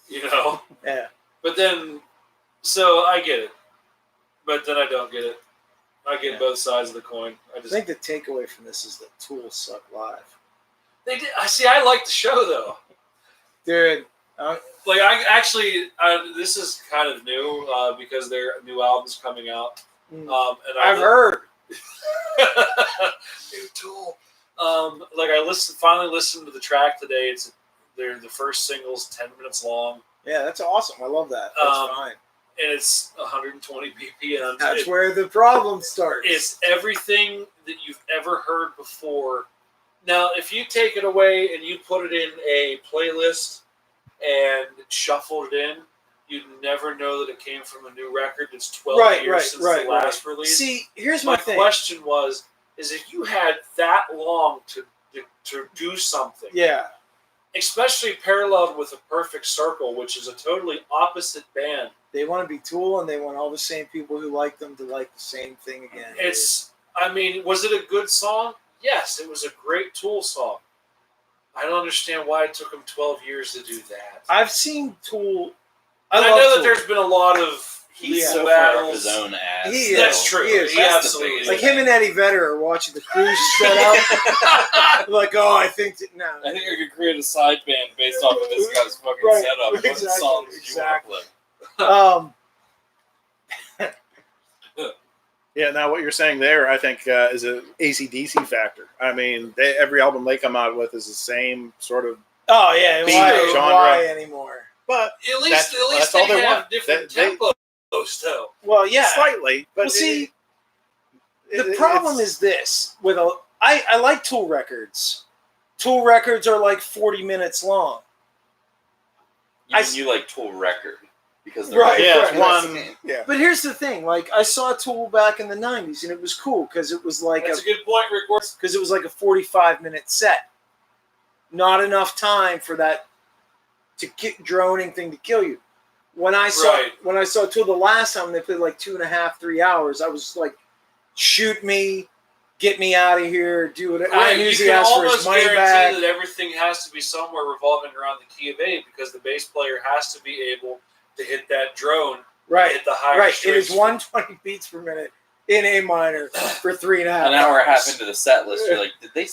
you know. Yeah. But then, so I get it, but then I don't get it. I get both sides of the coin. I I think the takeaway from this is that Tool suck live. they did. I see. I like the show though. Dude, Like I actually, this is kind of new because their new album's coming out. And I've heard. New Tool. Like I finally listened to the track today. They're the first single's 10 minutes long. Yeah, that's awesome. I love that. That's fine. And it's 120 BPM. That's where the problem starts. It's everything that you've ever heard before. Now, if you take it away and you put it in a playlist and shuffle it in, you'd never know that it came from a new record. It's 12 years since the last release. See, here's my thing. Question is if you had that long to do something, especially paralleled with A Perfect Circle, which is a totally opposite band. They want to be Tool, and they want all the same people who like them to like the same thing again. I mean, was it a good song? Yes, it was a great Tool song. I don't understand why it took them 12 years to do that. I've seen Tool. I know that there's been a lot of so battles. far up his own ass. That's true. He absolutely like him and Eddie Vedder are watching the cruise set up. Like, I think that no. I think I could create a side band based off of this guy's fucking setup. What songs do you want to play? Yeah, now what you're saying there, I think, is an AC/DC factor. I mean, every album they come out with is the same sort of. Oh yeah, why anymore? But at least they have different tempos, though. Well, yeah, slightly. But see, the problem is this: I like Tool records. Tool records are like 40 minutes long. You like Tool record because they're yeah. But here's the thing: like I saw Tool back in the '90s, and it was cool because it was like that's a good point, Rick. Because it was like a 45-minute set. Not enough time for that droning thing to kill you. When I saw Tool the last time, they played like 2.5, 3 hours. I was like, shoot me, get me out of here, do it. I usually ask for his money back. That everything has to be somewhere revolving around the key of A because the bass player has to be able to hit that drone. Right. Hit the higher Right. It is 120 beats per minute in A minor for 3.5 hours. An hour and a half into the set list, you're like, did they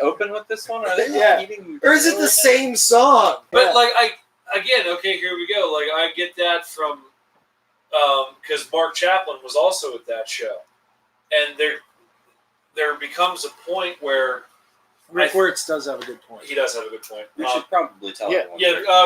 open with this one? Are they eating? Or is it the same song? But like okay, here we go. Like I get that from because Mark Chaplin was also at that show, and there becomes a point where Rick Wirtz does have a good point. He does have a good point. We should probably tell everyone.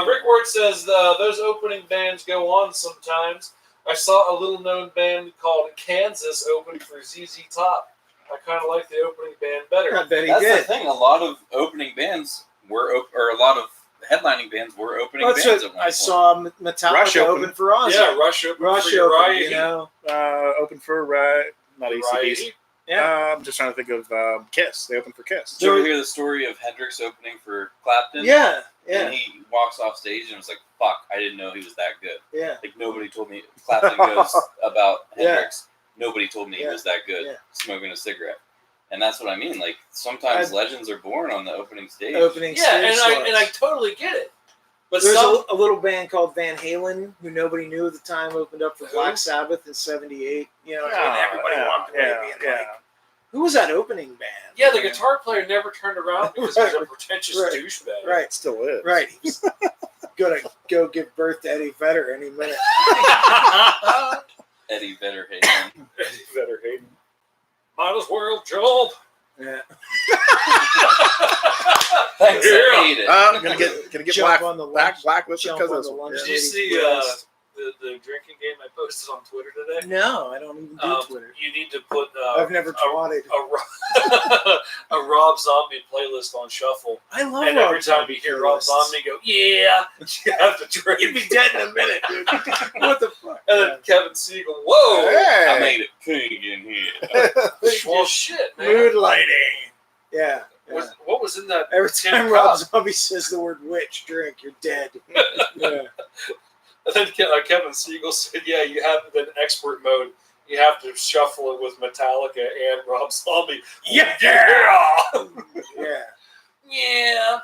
Rick Wirtz says those opening bands go on sometimes. I saw a little-known band called Kansas open for ZZ Top. I kind of like the opening band better. I bet he That's did. the thing. A lot of opening bands were, or a lot of headlining bands were opening bands at one point. I saw Metallica open for Ozzy. Yeah, Rush open for Riot. You know, open for not AC/DC. Yeah. I'm just trying to think of Kiss. They opened for Kiss. Did you ever hear the story of Hendrix opening for Clapton? Yeah. And he walks off stage and was like, fuck, I didn't know he was that good. Yeah. Like, nobody told me. Clapton goes about Hendrix. Nobody told me he was that good smoking a cigarette. And that's what I mean. Like, sometimes legends are born on the opening stage. And I totally get it. But there's a little band called Van Halen, who nobody knew at the time, opened up for Black Sabbath in '78. You know, and everybody walked away being like, who was that opening band? Yeah, the guitar player never turned around because he was a pretentious douchebag. Right. Still is. Right. He's going to go give birth to Eddie Vedder any minute. Eddie Vedder Hayden. Eddie Vedder Hayden. Might as well jump. Yeah. Thanks, I hate it. I'm gonna get blacklisted because of this. Did you see the drinking game I posted on Twitter today? No, I don't even do Twitter. You need to put I've never tried a Rob Zombie playlist on shuffle. I love and every time you hear Rob Zombie go, yeah, you have to drink. You'd be dead in a minute, dude. What the fuck? And then Kevin Siegel, whoa! Hey. I made it pink in here. Well, shit, man. Mood lighting. Yeah. What was in that? Every time Rob Zombie says the word witch, drink, you're dead. Yeah. And then Kevin Siegel said, yeah, you have it in expert mode. you have to shuffle it with Metallica and Rob Zombie. Yeah. Yeah. Yeah.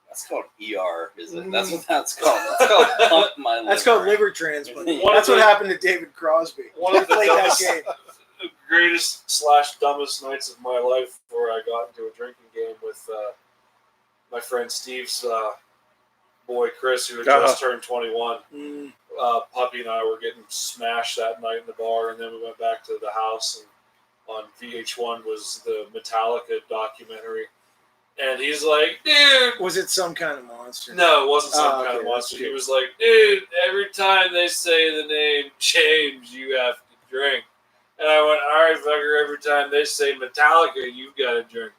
That's called ER, is it? That's what that's called. That's called pump my liver. That's called liver transplant. One That's of what the- happened to David Crosby. One of the Played that dumbest, game. greatest / dumbest nights of my life, where I got into a drinking game with my friend Steve's boy Chris, who had just turned 21. Mm. Puppy and I were getting smashed that night in the bar, and then we went back to the house, and on VH1 was the Metallica documentary. And he's like, dude. Was it Some Kind of Monster? No, it wasn't some Oh, kind okay, of monster. that's He good. was like, dude, every time they say the name James, you have to drink. And I went, all right, fucker, every time they say Metallica, you've got to drink.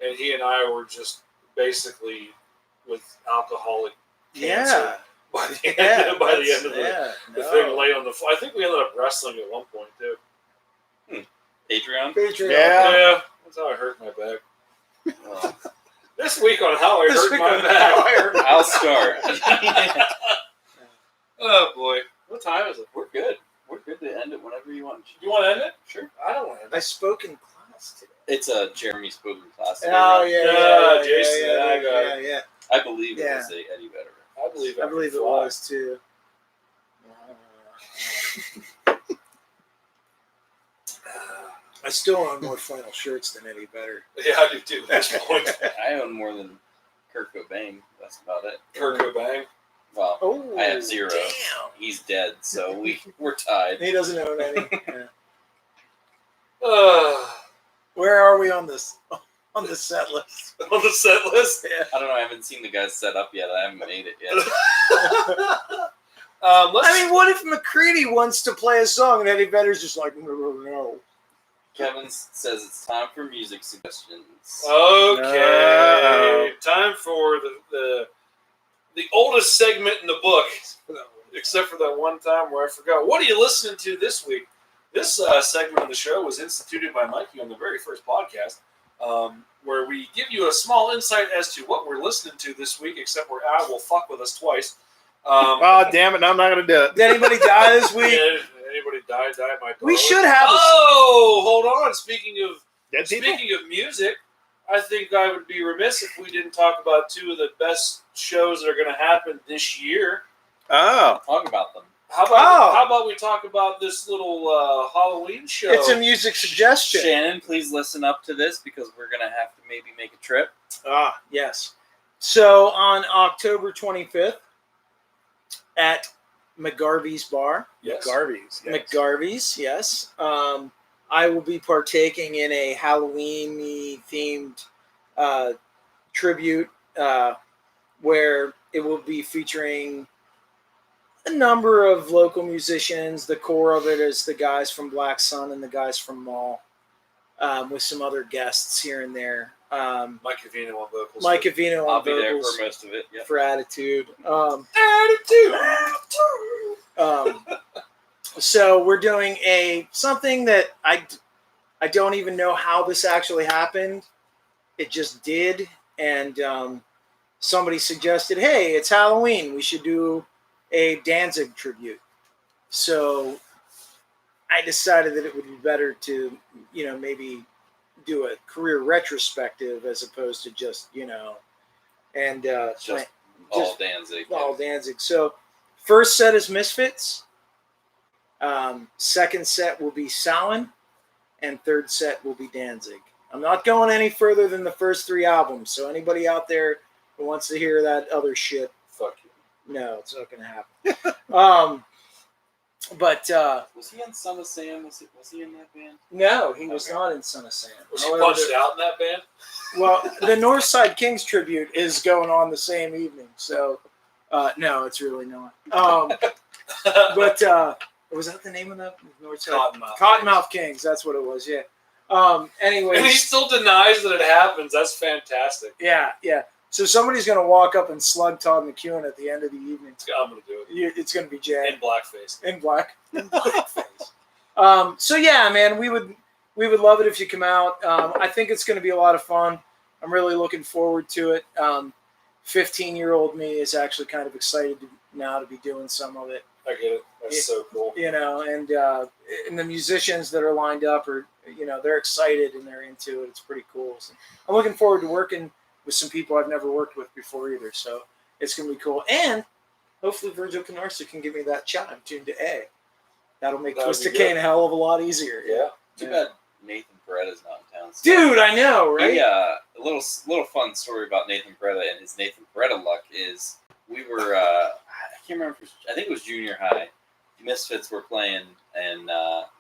And he and I were just basically with alcoholic cancer Yeah. by the Yeah. end, by the, end of the no. thing lay on the floor. I think we ended up wrestling at one point, too. Patreon? Patreon. Yeah. That's how I hurt my back. Oh, This week on How I This Hurt week My on Back. How I Hurt My I'll start. Oh, boy. What time is it? We're good. We're good to end it whenever you want. You want to end it? Sure. I don't want to end I it. spoke in class today. It's a Jeremy spoken class. today, Oh right? yeah, Jason, I got yeah, it. yeah. I believe it Yeah. was a Eddie Vedder. I believe I believe it fly. was too. I still own more flannel shirts than Eddie Vedder. Yeah, I do too. At this point, I own more than Kurt Cobain. That's about it. Kurt Cobain. Well, Oh, I have 0. Damn. He's dead, so we're tied. He doesn't own any. Yeah. Where are we on this set list? On the set list. Yeah. I don't know. I haven't seen the guys set up yet. I haven't made it yet. Let's, What if McCready wants to play a song and Eddie Vedder's just like, no. Kevin says it's time for music suggestions. okay, time for the oldest segment in the book, except for that one time where I forgot. What are you listening to this week? This segment of the show was instituted by Mikey on the very first podcast, where we give you a small insight as to what we're listening to this week, except where Al will fuck with us twice. Oh, damn it. I'm not going to do it. Did anybody die this week? Anybody die my We darling. should have a... Oh, hold on. Speaking of Dead people? music, I think I would be remiss if we didn't talk about two of the best shows that are going to happen this year. Oh. Talk about them. How about we talk about this little Halloween show? It's a music suggestion. Shannon, please listen up to this because we're going to have to maybe make a trip. Yes. So on October 25th at McGarvey's Bar, Yes. Garvey's. Yes. McGarvey's, yes. I will be partaking in a Halloween-y themed tribute where it will be featuring a number of local musicians. The core of it is the guys from Black Sun and the guys from Mall, with some other guests here and there. Mike Avino on vocals. Mike Avino I'll on be there vocals for most of it. Yep. for Attitude. Attitude. So we're doing something that I don't even know how this actually happened. It just did, and somebody suggested, "Hey, it's Halloween. We should do a Danzig tribute." So I decided that it would be better to, maybe do a career retrospective as opposed to just, and Just all Danzig. all Danzig. So first set is Misfits. Second set will be Samhain, and third set will be Danzig. I'm not going any further than the first 3 albums. So anybody out there who wants to hear that other shit, Fuck you. no, it's not going to happen. But Was he on Son of Sam? Was he in that band? no, he was Okay. not in Son of Sam. Was he However, punched out in that band? Well, the Northside Kings tribute is going on the same evening, so no, it's really not. But was that the name of the Northside Cottonmouth Kings? That's what it was. Yeah. And he Anyways, still denies that it happens. That's fantastic. yeah. So somebody's gonna walk up and slug Todd McEwen at the end of the evening. I'm going to do it. It's gonna be Jan In blackface. in blackface. So yeah, man, we would love it if you come out. I think it's going to be a lot of fun. I'm really looking forward to it. 15-year-old me is actually kind of excited now to be doing some of it. I get it. That's so cool. You know, and the musicians that are lined up are, you know, they're excited and they're into it. It's pretty cool. So I'm looking forward to working with some people I've never worked with before either. So it's gonna be cool. And hopefully Virgil Canarsa can give me that chime tuned to A. That'll make That'd be Twisted good. Cane a hell of a lot easier. Yeah. Too bad Nathan Beretta's not in town. Dude, I know, right? A little fun story about Nathan Beretta and his Nathan Beretta luck is we were I can't remember. I think it was junior high. Misfits were playing, and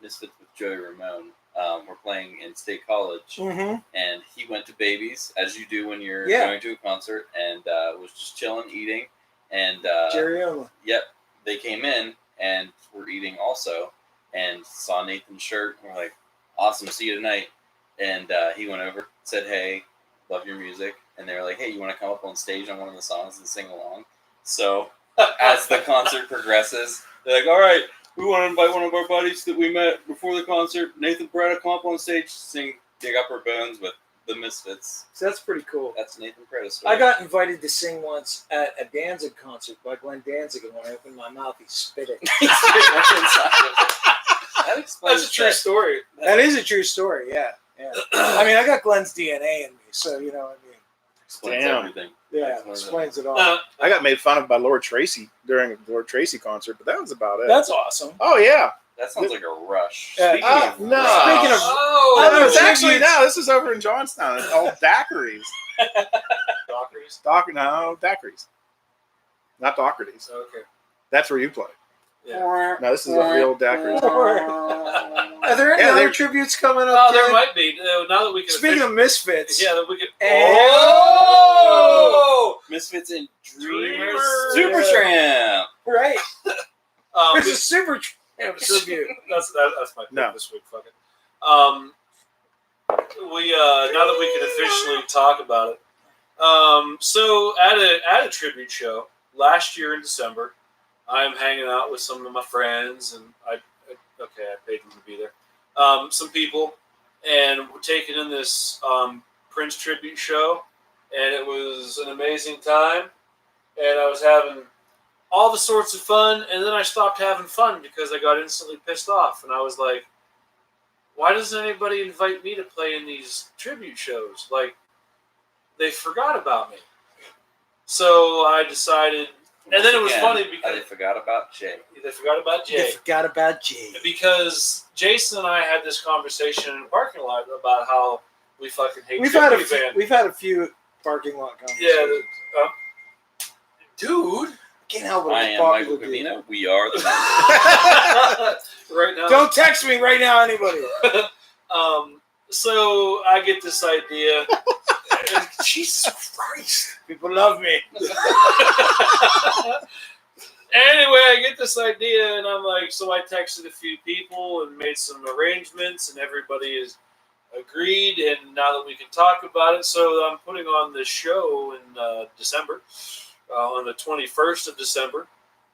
Misfits with Joey Ramone were playing in State College, Mm-hmm. and he went to Babies, as you do when you're Yeah. going to a concert, and was just chilling, eating, and Jerry Owen. yep, they came in and were eating also, and saw Nathan's shirt, and we're like, awesome, see you tonight, and he went over, said, hey, love your music, and they were like, hey, you want to come up on stage on one of the songs and sing along? So as the concert progresses, they're like, all right, we want to invite one of our buddies that we met before the concert, Nathan Beretta, come up on stage, sing Dig Up Our Bones with the Misfits. So that's pretty cool. That's Nathan Beretta's story. I got invited to sing once at a Danzig concert by Glenn Danzig, and when I opened my mouth, he spit it. That explains That's a true story. That is a true story, yeah. I mean, I got Glenn's DNA in me, so you know what I mean. Explains Damn. everything. Yeah, Explains explains it all. I got made fun of by Lord Tracy during a Lord Tracy concert, but that was about it. That's awesome. Oh yeah. That sounds like a rush. Yeah. Speaking Oh, of no. rush, Speaking of- Oh, No, it's tributes. actually this is over in Johnstown. It's all daiquiris. Daiquiris. Not Doherty's. Okay. That's where you play. Yeah. No, this is a real daiquiri. Are there any Yeah, other they're- tributes coming up? Oh, there Jay? might be. Now that we can. Speaking of Misfits, yeah, that we can. Oh! Misfits and Dreamers. Dreamers. Super Tramp. right? There's We- a super tribute. that's my pick No. this week. Fuck it. We now that we can officially talk about it. So at a tribute show last year in December, I'm hanging out with some of my friends, and I paid them to be there. Some people, and we're taking in this Prince tribute show, and it was an amazing time, and I was having all the sorts of fun, and then I stopped having fun because I got instantly pissed off, and I was like, why doesn't anybody invite me to play in these tribute shows? Like, they forgot about me. So I decided, and then it was Again, funny they because forgot about Jay. they forgot about They Jay. forgot about Jay. Because Jason and I had this conversation in the parking lot about how we fucking hate We've had a tribute band. we've had a few parking lot conversations. Yeah, dude. Can't help it. I with am popular Michael dude. Cavino. We are the Right now. Don't text me right now, anybody. So I get this idea. Jesus Christ. People love me. Anyway, I get this idea, and I'm like, so I texted a few people and made some arrangements, and everybody has agreed. And now that we can talk about it, so I'm putting on this show in December, on the 21st of December,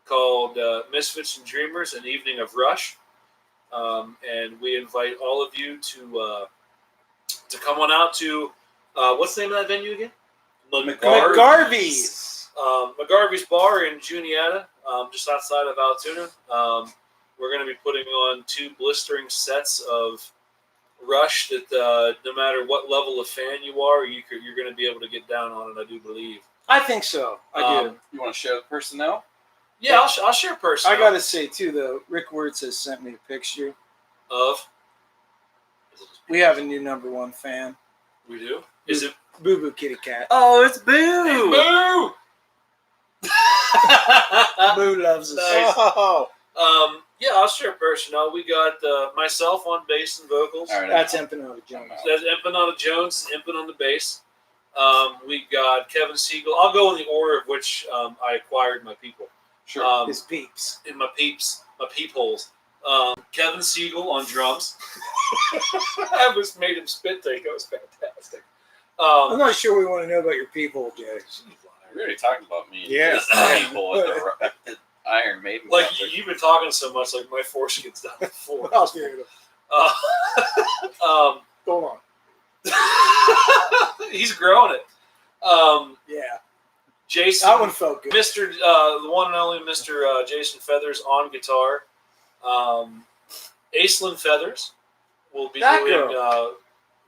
called Misfits and Dreamers: An Evening of Rush. And we invite all of you to come on out to what's the name of that venue again? McGarvey's. McGarvey's Bar in Juniata, just outside of Altoona. We're going to be putting on 2 blistering sets of Rush that no matter what level of fan you are, you're going to be able to get down on it, I do believe. I think so. I do. You want to show personnel? Yeah, I'll share personally. I gotta say too, though, Rick Wirtz has sent me a picture. Of? We have a new #1 fan, We do? Is it? Boo Boo Kitty Cat. Oh, it's Boo! Boo! Boo loves us. Nice. Oh. Yeah, I'll share personnel. We got myself on bass and vocals. All right, That's Empanada Jones. That's Empanada Jones, Empan on the bass. We got Kevin Siegel. I'll go in the order of which I acquired my people. Sure. His peeps. In my peep holes. Kevin Siegel on drums. I was made him spit take. That was fantastic. I'm not sure we want to know about your peephole, Jay. We already talked about me. Yeah. This people at the Iron Maiden. Like concert. you've been talking so much, like my force gets down to the floor. I'll hear it. Hold on. He's growing it. Yeah. Jason, That one felt good. Mr. The one and only Mr. Jason Feathers on guitar. Aislinn Feathers will be That doing girl.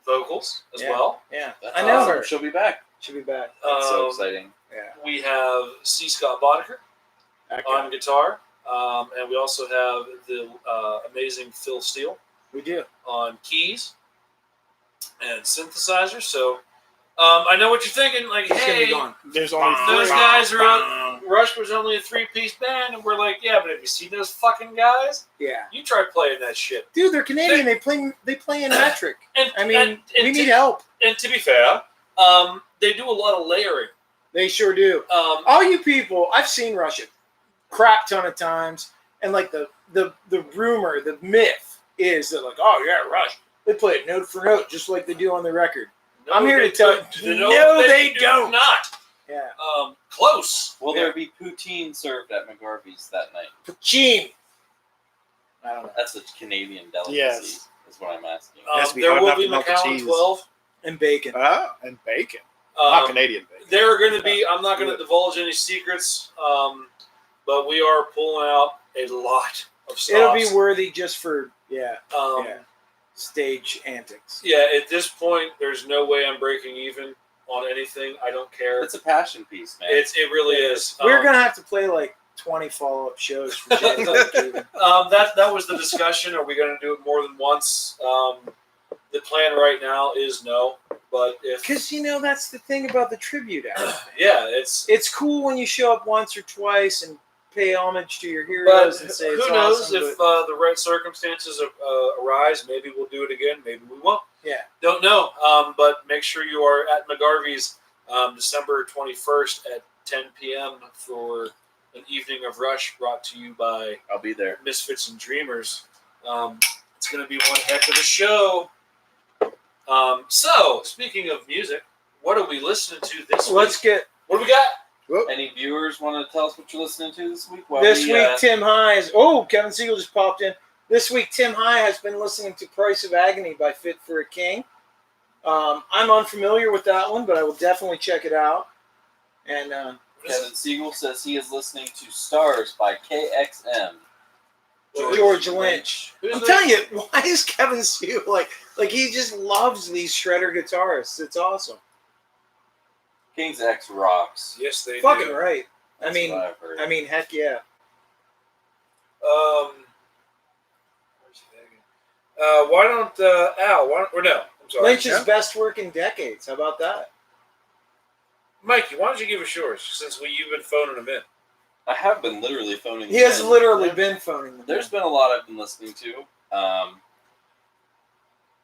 vocals as Yeah. well. Yeah, That's I know awesome. her. She'll be back. She'll be back. That's so exciting. Yeah. We have C. Scott Boddicker That on guy. guitar, and we also have the amazing Phil Steele We do. on keys and synthesizer. So I know what you're thinking. Like, He's gonna be hey, gone. There's only those three. guys are up. Rush was only a 3-piece band, and we're like, yeah, but have you seen those fucking guys? Yeah. You try playing that shit. Dude, they're Canadian. They play in metric. And I mean, and we to, need help. And to be fair, they do a lot of layering. They sure do. All you people, I've seen Rush a crap ton of times, and like the rumor, the myth is that like, oh yeah, Rush, they play it note for note just like they do on the record. No, I'm here they to tell you, don't. no, they do don't. not. Yeah. Close. Will Yeah. there be poutine served at McGarvey's that night? Poutine. I don't know. That's a Canadian delicacy. Yes. Is what I'm asking. Has to be There hot will enough be to melt the Macallan cheese. 12. And bacon. And bacon. Not Canadian bacon. There are going to be. I'm not going to divulge any secrets, but we are pulling out a lot of stops. It'll be worthy just for Um, stage antics. Yeah, at this point, there's no way I'm breaking even on anything. I don't care. It's a passion piece, man. It really is. We're gonna have to play like 20 follow-up shows for Jay to break even. That was the discussion. Are we going to do it more than once? The plan right now is no, but if Because that's the thing about the tribute album. yeah, it's Cool when you show up once or twice and pay homage to your but heroes and say who it's knows awesome, if but- the right circumstances arise? Maybe we'll do it again. Maybe we won't. Yeah. Don't know. But make sure you are at McGarvey's December 21st at 10 p.m. for an evening of Rush brought to you by I'll be there. Misfits and Dreamers. It's going to be one heck of a show. So, speaking of music, what are we listening to this week? Let's get What do we got? Any viewers want to tell us what you're listening to this week? While this we, week. Tim High is. Oh, Kevin Siegel just popped in. This week, Tim High has been listening to "Price of Agony" by Fit for a King. I'm unfamiliar with that one, but I will definitely check it out. And Kevin Siegel says he is listening to "Stars" by KXM. George Lynch. Who's I'm that? telling you, why is Kevin Siegel like he just loves these shredder guitarists? It's awesome. King's X rocks. Yes, they Fucking do. right. That's what I've heard. I mean, heck yeah. Why don't Al? Or no? I'm sorry. Lynch's Yeah? best work in decades. How about that? Mikey, why don't you give us yours since you've been phoning them in? I have been literally phoning. He has them in. literally been phoning them. There's been a lot I've been listening to.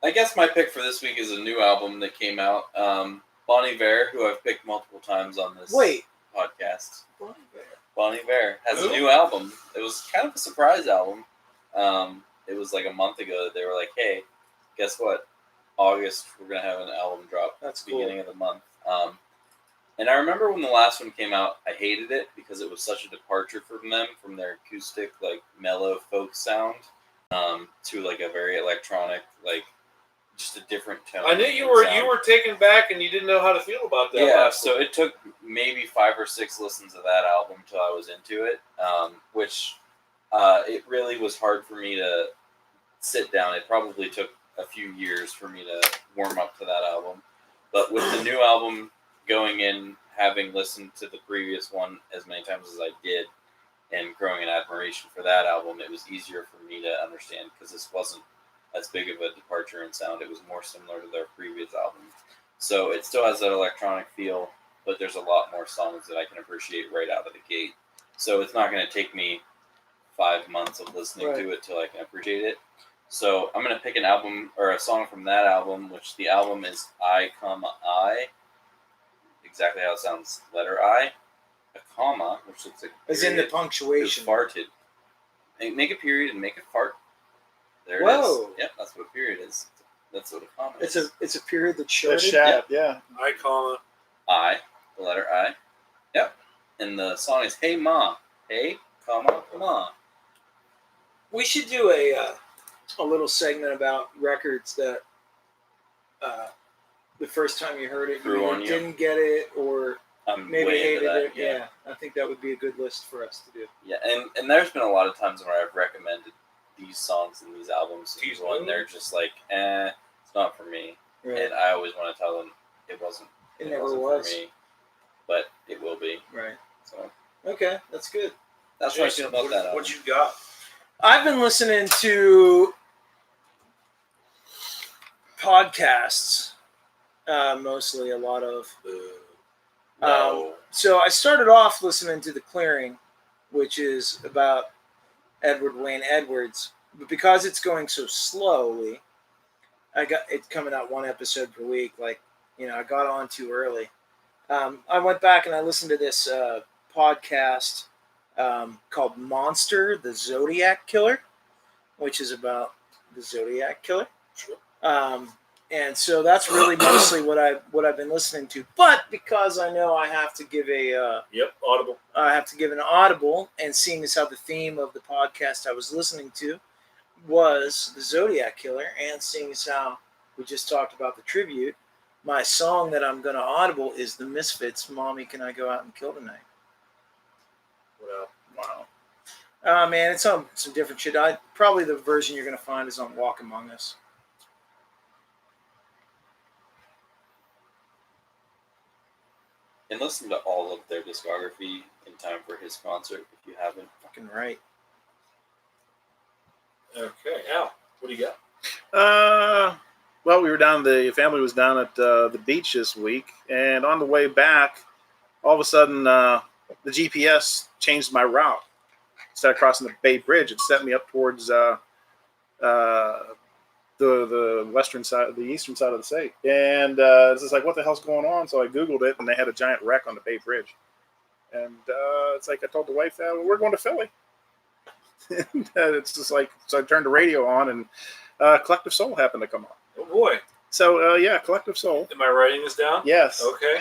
I guess my pick for this week is a new album that came out. Bon Iver, who I've picked multiple times on this podcast. Bon Iver has a new album. It was kind of a surprise album. It was like a month ago. They were like, hey, guess what? August, we're going to have an album drop. That's at the beginning of the month. And I remember when the last one came out, I hated it because it was such a departure from them, from their acoustic, like, mellow folk sound to, like, a very electronic, like, just a different tone. I knew you and were sound. taken back and you didn't know how to feel about that. Yeah, last so one. it took maybe 5 or 6 listens of that album till I was into it, which it really was hard for me to sit down. It probably took a few years for me to warm up to that album. But with the new album going in, having listened to the previous one as many times as I did, and growing an admiration for that album, it was easier for me to understand because this wasn't as big of a departure in sound. It was more similar to their previous album. So it still has that electronic feel, but there's a lot more songs that I can appreciate right out of the gate. So it's not going to take me 5 months of listening to it till I can appreciate it. So I'm going to pick an album or a song from that album, which the album is I, exactly how it sounds, letter I, a comma, which looks like a As in the period, punctuation. who farted. Make a period and make a fart. There it Whoa. is. Yep, that's what a period is. That's what a comma is. It's a period that's That's shorted. shad, yeah. I, comma. I, the letter I. Yep. And the song is Hey Ma. Hey, comma, Ma. We should do a little segment about records that the first time you heard it, Grew you on either you. didn't get it or I'm maybe way into hated that. it. Yeah, I think that would be a good list for us to do. Yeah, and there's been a lot of times where I've recommended these songs and these albums to These people, and they're just like, it's not for me. Right. And I always want to tell them it wasn't. It never wasn't was. for me, but it will be. Right. So Okay, that's good. that's what I Jason, feel about that. what you got? I've been listening to podcasts, mostly a lot of. No. So I started off listening to The Clearing, which is about Edward Wayne Edwards, but because it's going so slowly, it's coming out one episode per week. Like, I got on too early. I went back and I listened to this podcast called Monster, the Zodiac Killer, which is about the Zodiac Killer. Sure. And so that's really mostly what I've been listening to. But because I know I have to give Audible. I have to give an audible, and seeing as how the theme of the podcast I was listening to was the Zodiac Killer, and seeing as how we just talked about the tribute, my song that I'm going to audible is the Misfits' "Mommy, Can I Go Out and Kill Tonight?" Wow. Man, it's on some different shit. Probably the version you're going to find is on Walk Among Us. And listen to all of their discography in time for his concert if you haven't. Fucking right. Okay, Al, what do you got? Well, the family was down at the beach this week, and on the way back, all of a sudden, the GPS changed my route. Instead of crossing the Bay Bridge, it set me up towards the western side, the eastern side of the state. And it's just like, what the hell's going on? So I Googled it, and they had a giant wreck on the Bay Bridge. And it's like I told the wife, we're going to Philly. And it's just like, so I turned the radio on, and Collective Soul happened to come on. Oh boy. So Collective Soul. Am I writing this down? Yes. Okay.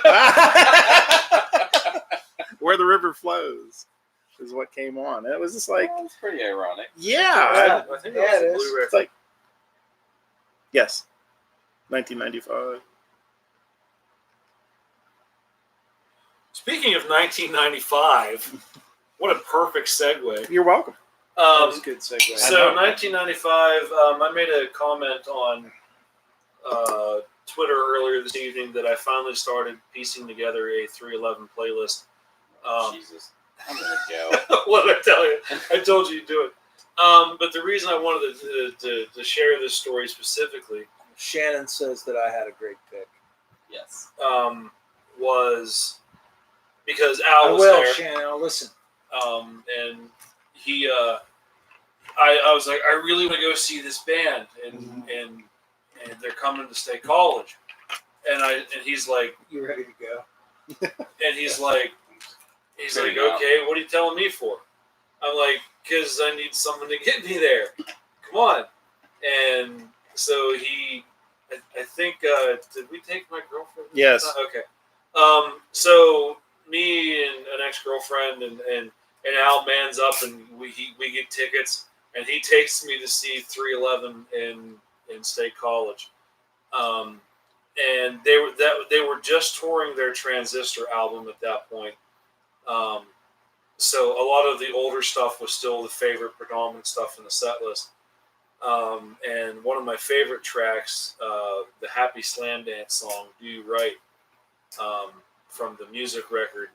Where the River Flows is what came on. And it was just like, Well, it's pretty ironic. yeah. I think Yeah, that it was is. the Blu-ray. It's like, yes. 1995. Speaking of 1995, what a perfect segue. You're welcome. That was a good segue. So 1995, I made a comment on Twitter earlier this evening that I finally started piecing together a 311 playlist. Jesus. I'm going to go. What did I tell you? I told you to do it. But the reason I wanted to share this story specifically Shannon says that I had a great pick. Yes. was because Al I was will, there. Shannon. I'll listen. And he, I was like, I really want to go see this band, and they're coming to State College, and he's like, You ready to go? and he's like, Figuring out. okay, what are you telling me for? I'm like, because I need someone to get me there. Come on. And so I think, did we take my girlfriend? Yes. Okay. So me and an ex-girlfriend and Al mans up, and we get tickets, and he takes me to see 311 in State College. And they were just touring their Transistor album at that point. So a lot of the older stuff was still the favorite predominant stuff in the set list. And one of my favorite tracks, the Happy Slam Dance song, Do You Right, from the music record.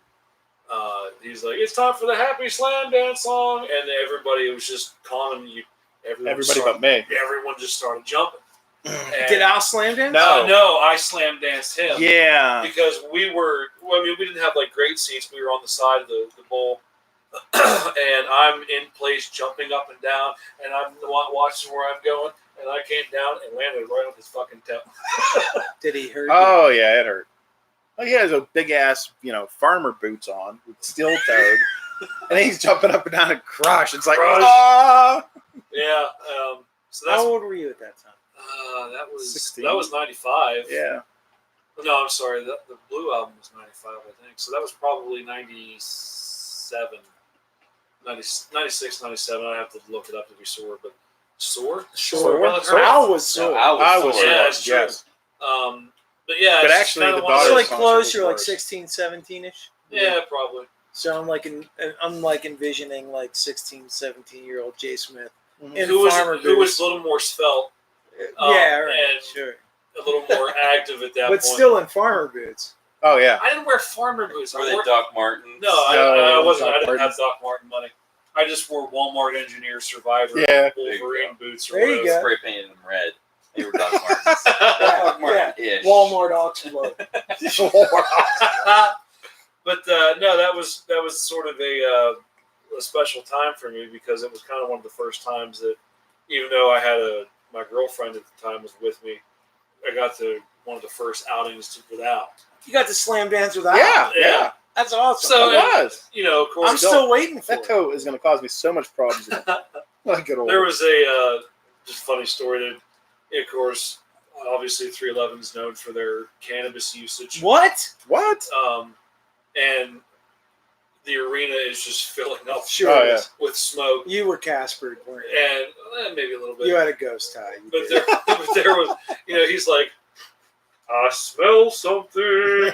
He's like, it's time for the Happy Slam Dance song. And everybody was just calling you. Everybody but me. Everyone just started jumping. And Did Al slam dance? No. no, I slam danced him. Yeah. Because we didn't have like great seats. We were on the side of the bowl. And I'm in place jumping up and down, and I'm the one watching where I'm going, and I came down and landed right on his fucking tail. Did he hurt you? Oh, yeah, it hurt. Oh, he has a big-ass, farmer boots on with steel-toed, and he's jumping up and down and crush. It's like, Crush. ah! Yeah. So that's How old were you at that time? that was 16. that was 95. Yeah. No, I'm sorry. The Blue album was 95, I think. So that was probably 97. 96, 97. I have to look it up to be sore, but sore? Sure. Well, So Al was sore. No, Al was I was sore. Yeah, it's true. yes. But yeah, But it's actually, kinda the one of It's daughter's those- like song close. should You're be like worse. 16, 17-ish. Yeah, probably. So I'm like envisioning like 16, 17-year-old Jay Smith Mhm. in Who was farmer who was boots. a little more svelte, Yeah, right, and- sure. a little more active at that But point. still in farmer boots. Oh yeah. I didn't wear farmer boots. Were I they wore, Doc Martens? no, No, I wasn't. Doc I didn't have Martens. Doc Martin money. I just wore Walmart Engineer Survivor Yeah. Wolverine boots or There you whatever. go. Spray painted them red. They were Doc Martens. Yeah, Doc Marten-ish. Walmart Oxford. But no, that was sort of a special time for me because it was kind of one of the first times that, even though I had my girlfriend at the time was with me, I got to one of the first outings without. You got to slam dance without. Yeah. That's awesome. So, It was. You know, of course, I'm still waiting for That it. coat is going to cause me so much problems. Like good old. there was a just funny story that, of course, obviously 311 is known for their cannabis usage. What? What? And the arena is just filling up Sure. Oh, yeah. with smoke, You were Casper, weren't you? and maybe a little bit. You had a ghost tie. You But did. there was, he's like, I smell something,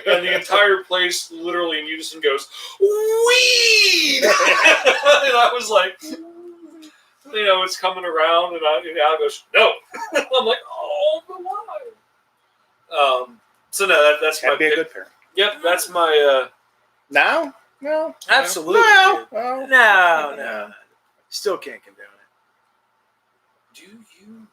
and the entire place, literally in unison, goes, weed. And I was like, it's coming around, and I goes, no. I'm like, oh, but why? So no, that's my Can't be a pick. good parent. Yep, that's my. Now? No. Absolutely. No. dude. No. No. Still can't condone it. Do you?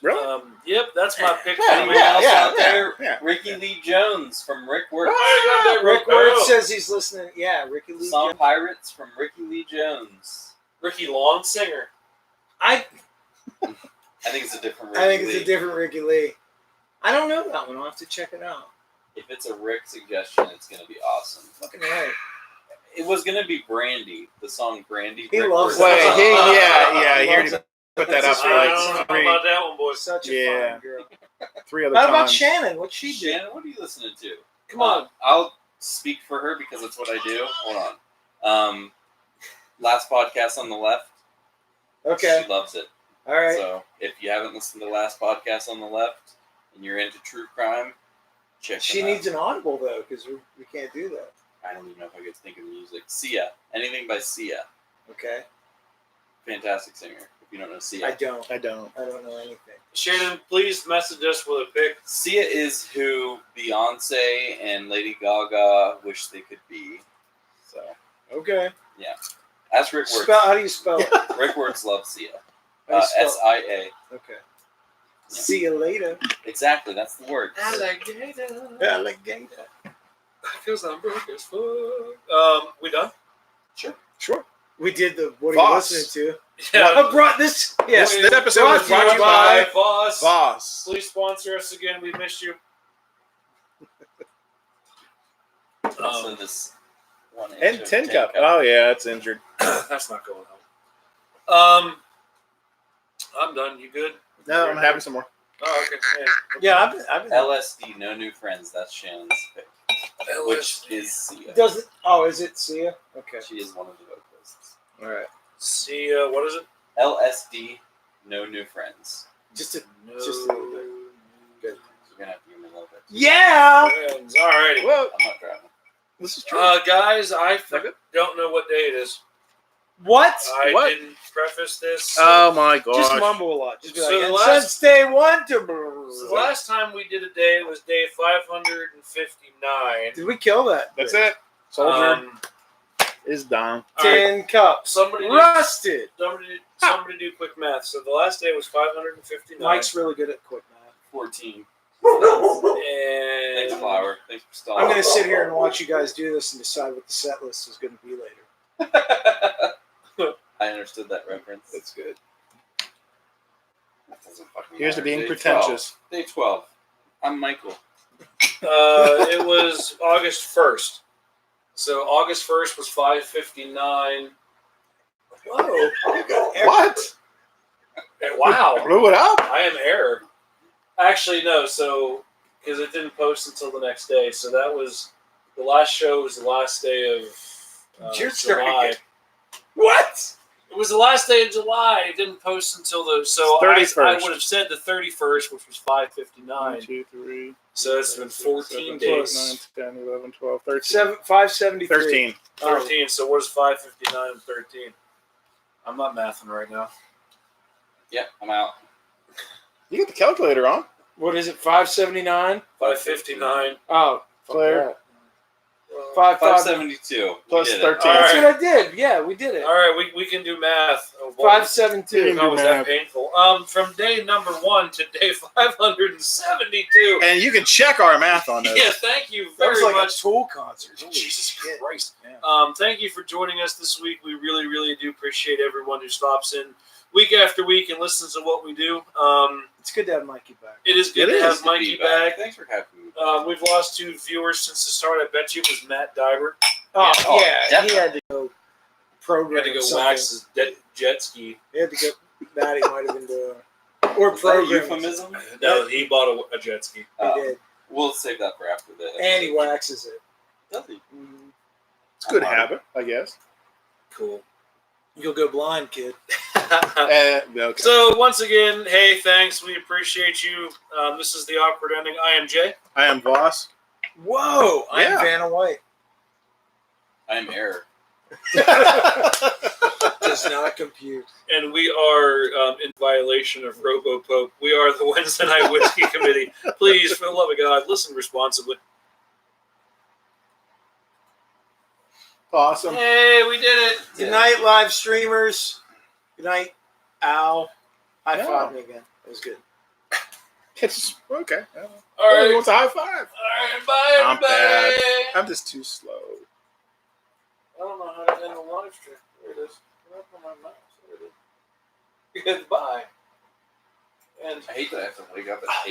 Really? Yep, that's my pick. Yeah, Anyone yeah, else yeah, out there? yeah. Ricky Lee Jones from Rick Works. I got that Rick right Word now. says he's listening. Yeah, Ricky Lee. Song Jones. Pirates from Ricky Lee Jones. Ricky Long Singer. I I think it's a different Ricky think it's Lee. a different Ricky Lee. I don't know that one. I'll have to check it out. If it's a Rick suggestion, it's going to be awesome. Fucking right. It was going to be Brandy, the song Brandy. He Rick loves Works. that. He Loves already it. put that That's up his for I right. don't know like about that one, boys. Such a Yeah. fine girl. three other How times. about Shannon? What's she do? Shannon, what are you listening to? Come on. I'll speak for her because it's what I do. Hold on. Last podcast on the left. Okay. She loves it. All right. So if you haven't listened to the last podcast on the left and you're into true crime, check She them out. needs an audible though, because we can't do that. I don't even know if I could think of the music. Sia. Anything by Sia. Okay. Fantastic singer. If you don't know Sia. I don't. I don't. I don't know anything. Shannon, please message us with a pic. Sia is who Beyonce and Lady Gaga wish they could be. So Okay. that's Rick Words. How do you spell it? Rick Words loves Sia. How do you spell it? S-I-A. Okay. See you later. Exactly, that's the word. Alligator. Alligator. Because I'm broke as fuck. We done? Sure. We did the what are Voss. you listening to? Yeah. I brought this. Yeah. This episode was Brought brought to you by Voss. Voss. Please sponsor us again. We missed you. Also this one inch And of tin cup. Oh yeah, it's injured. That's not going on. I'm done. You good? No, I'm having some more. Oh, okay. Yeah, I've been LSD, no new friends. That's Shannon's pick, which is Sia. Does it? Oh, is it Sia? Okay. She is one of the vocalists. All right. See, what is it? LSD, no new friends. Just a. No. Just a little bit. Good. You're gonna have to give me a little bit. Yeah. Friends. Alrighty. Whoa, I'm not driving. this is true. Guys, I Okay. don't know what day it is. What? I What? didn't preface this. Oh my gosh. Just mumble a lot. Just be So like, the and last- since day one So the to. last time we did a day was day 559. Did we kill that? That's it. Soldier Um, is down. Tin cups. somebody, Rusted. somebody do quick math. So the last day was 559. Mike's really good at quick math. 14. and Thanks, Flower. Thanks for stalling. I'm going to sit here and watch you guys do this and decide what the set list is going to be later. I understood that reference. That's good. That doesn't fucking Here's to matter. being Day pretentious. 12. Day 12. I'm Michael. it was August 1st. So August 1st was 559. Whoa. What? Wow. Blew it up? I am error. Actually, no. So, because it didn't post until the next day. So that was, the last show was the last day of You're July. What? It was the last day of July. It didn't post until I 31st. would have said the 31st, which was 5:59. 1, 2, 3. So it's been 14 7, days. 8, 9, 10, 11, 12, 13. 573. 13. 13. So what is 5:59 and 13? I'm not mathing right now. Yep, I'm out. You got the calculator on. What is it? 579. 5:59. Oh, fuck Claire. that. 572. 572. Plus We did it. 13. That's All what I did. Yeah, we did it. All right, we can do math. Oh, boy. 572. How was that math. painful? From day number 1 to day 572. And you can check our math on this. Yeah, thank you That was very like much. a Tool concert. Holy Jesus shit. Christ. Yeah. Thank you for joining us this week. We really, really do appreciate everyone who stops in week after week and listens to what we do. It's good to have Mikey back. It is good It to is have Good to Mikey be back. Thanks for having me. We've lost 2 viewers since the start. I bet you it was Matt Diver. Oh, Oh, yeah. He definitely. had to go He program had to go something. wax his jet ski. He had to go. That he might have been doing. Or Is that a program. euphemism? No, he bought a jet ski. He did. We'll save that for after the. And he waxes it. Does he? Mhm. It's a good habit, I guess. Cool. You'll go blind, kid. Okay. So once again, hey, thanks. We appreciate you. This is the awkward ending. I am Jay. I am Voss. Whoa! I'm Yeah. Vanna White. I'm Error. Does not compute. And we are in violation of RoboPope. We are the Wednesday Night Whiskey Committee. Please, for the love of God, listen responsibly. Awesome. Hey, we did it. Good night, live streamers. Good night, Al. High Yeah. five me again. That was good. It's okay. All Who right. wants a high five? All right, bye, I'm everybody. I'm just too slow. I don't know how to end the live stream. There it is. Right on my mouse. There it is. Goodbye. And I hate that I have to wake up at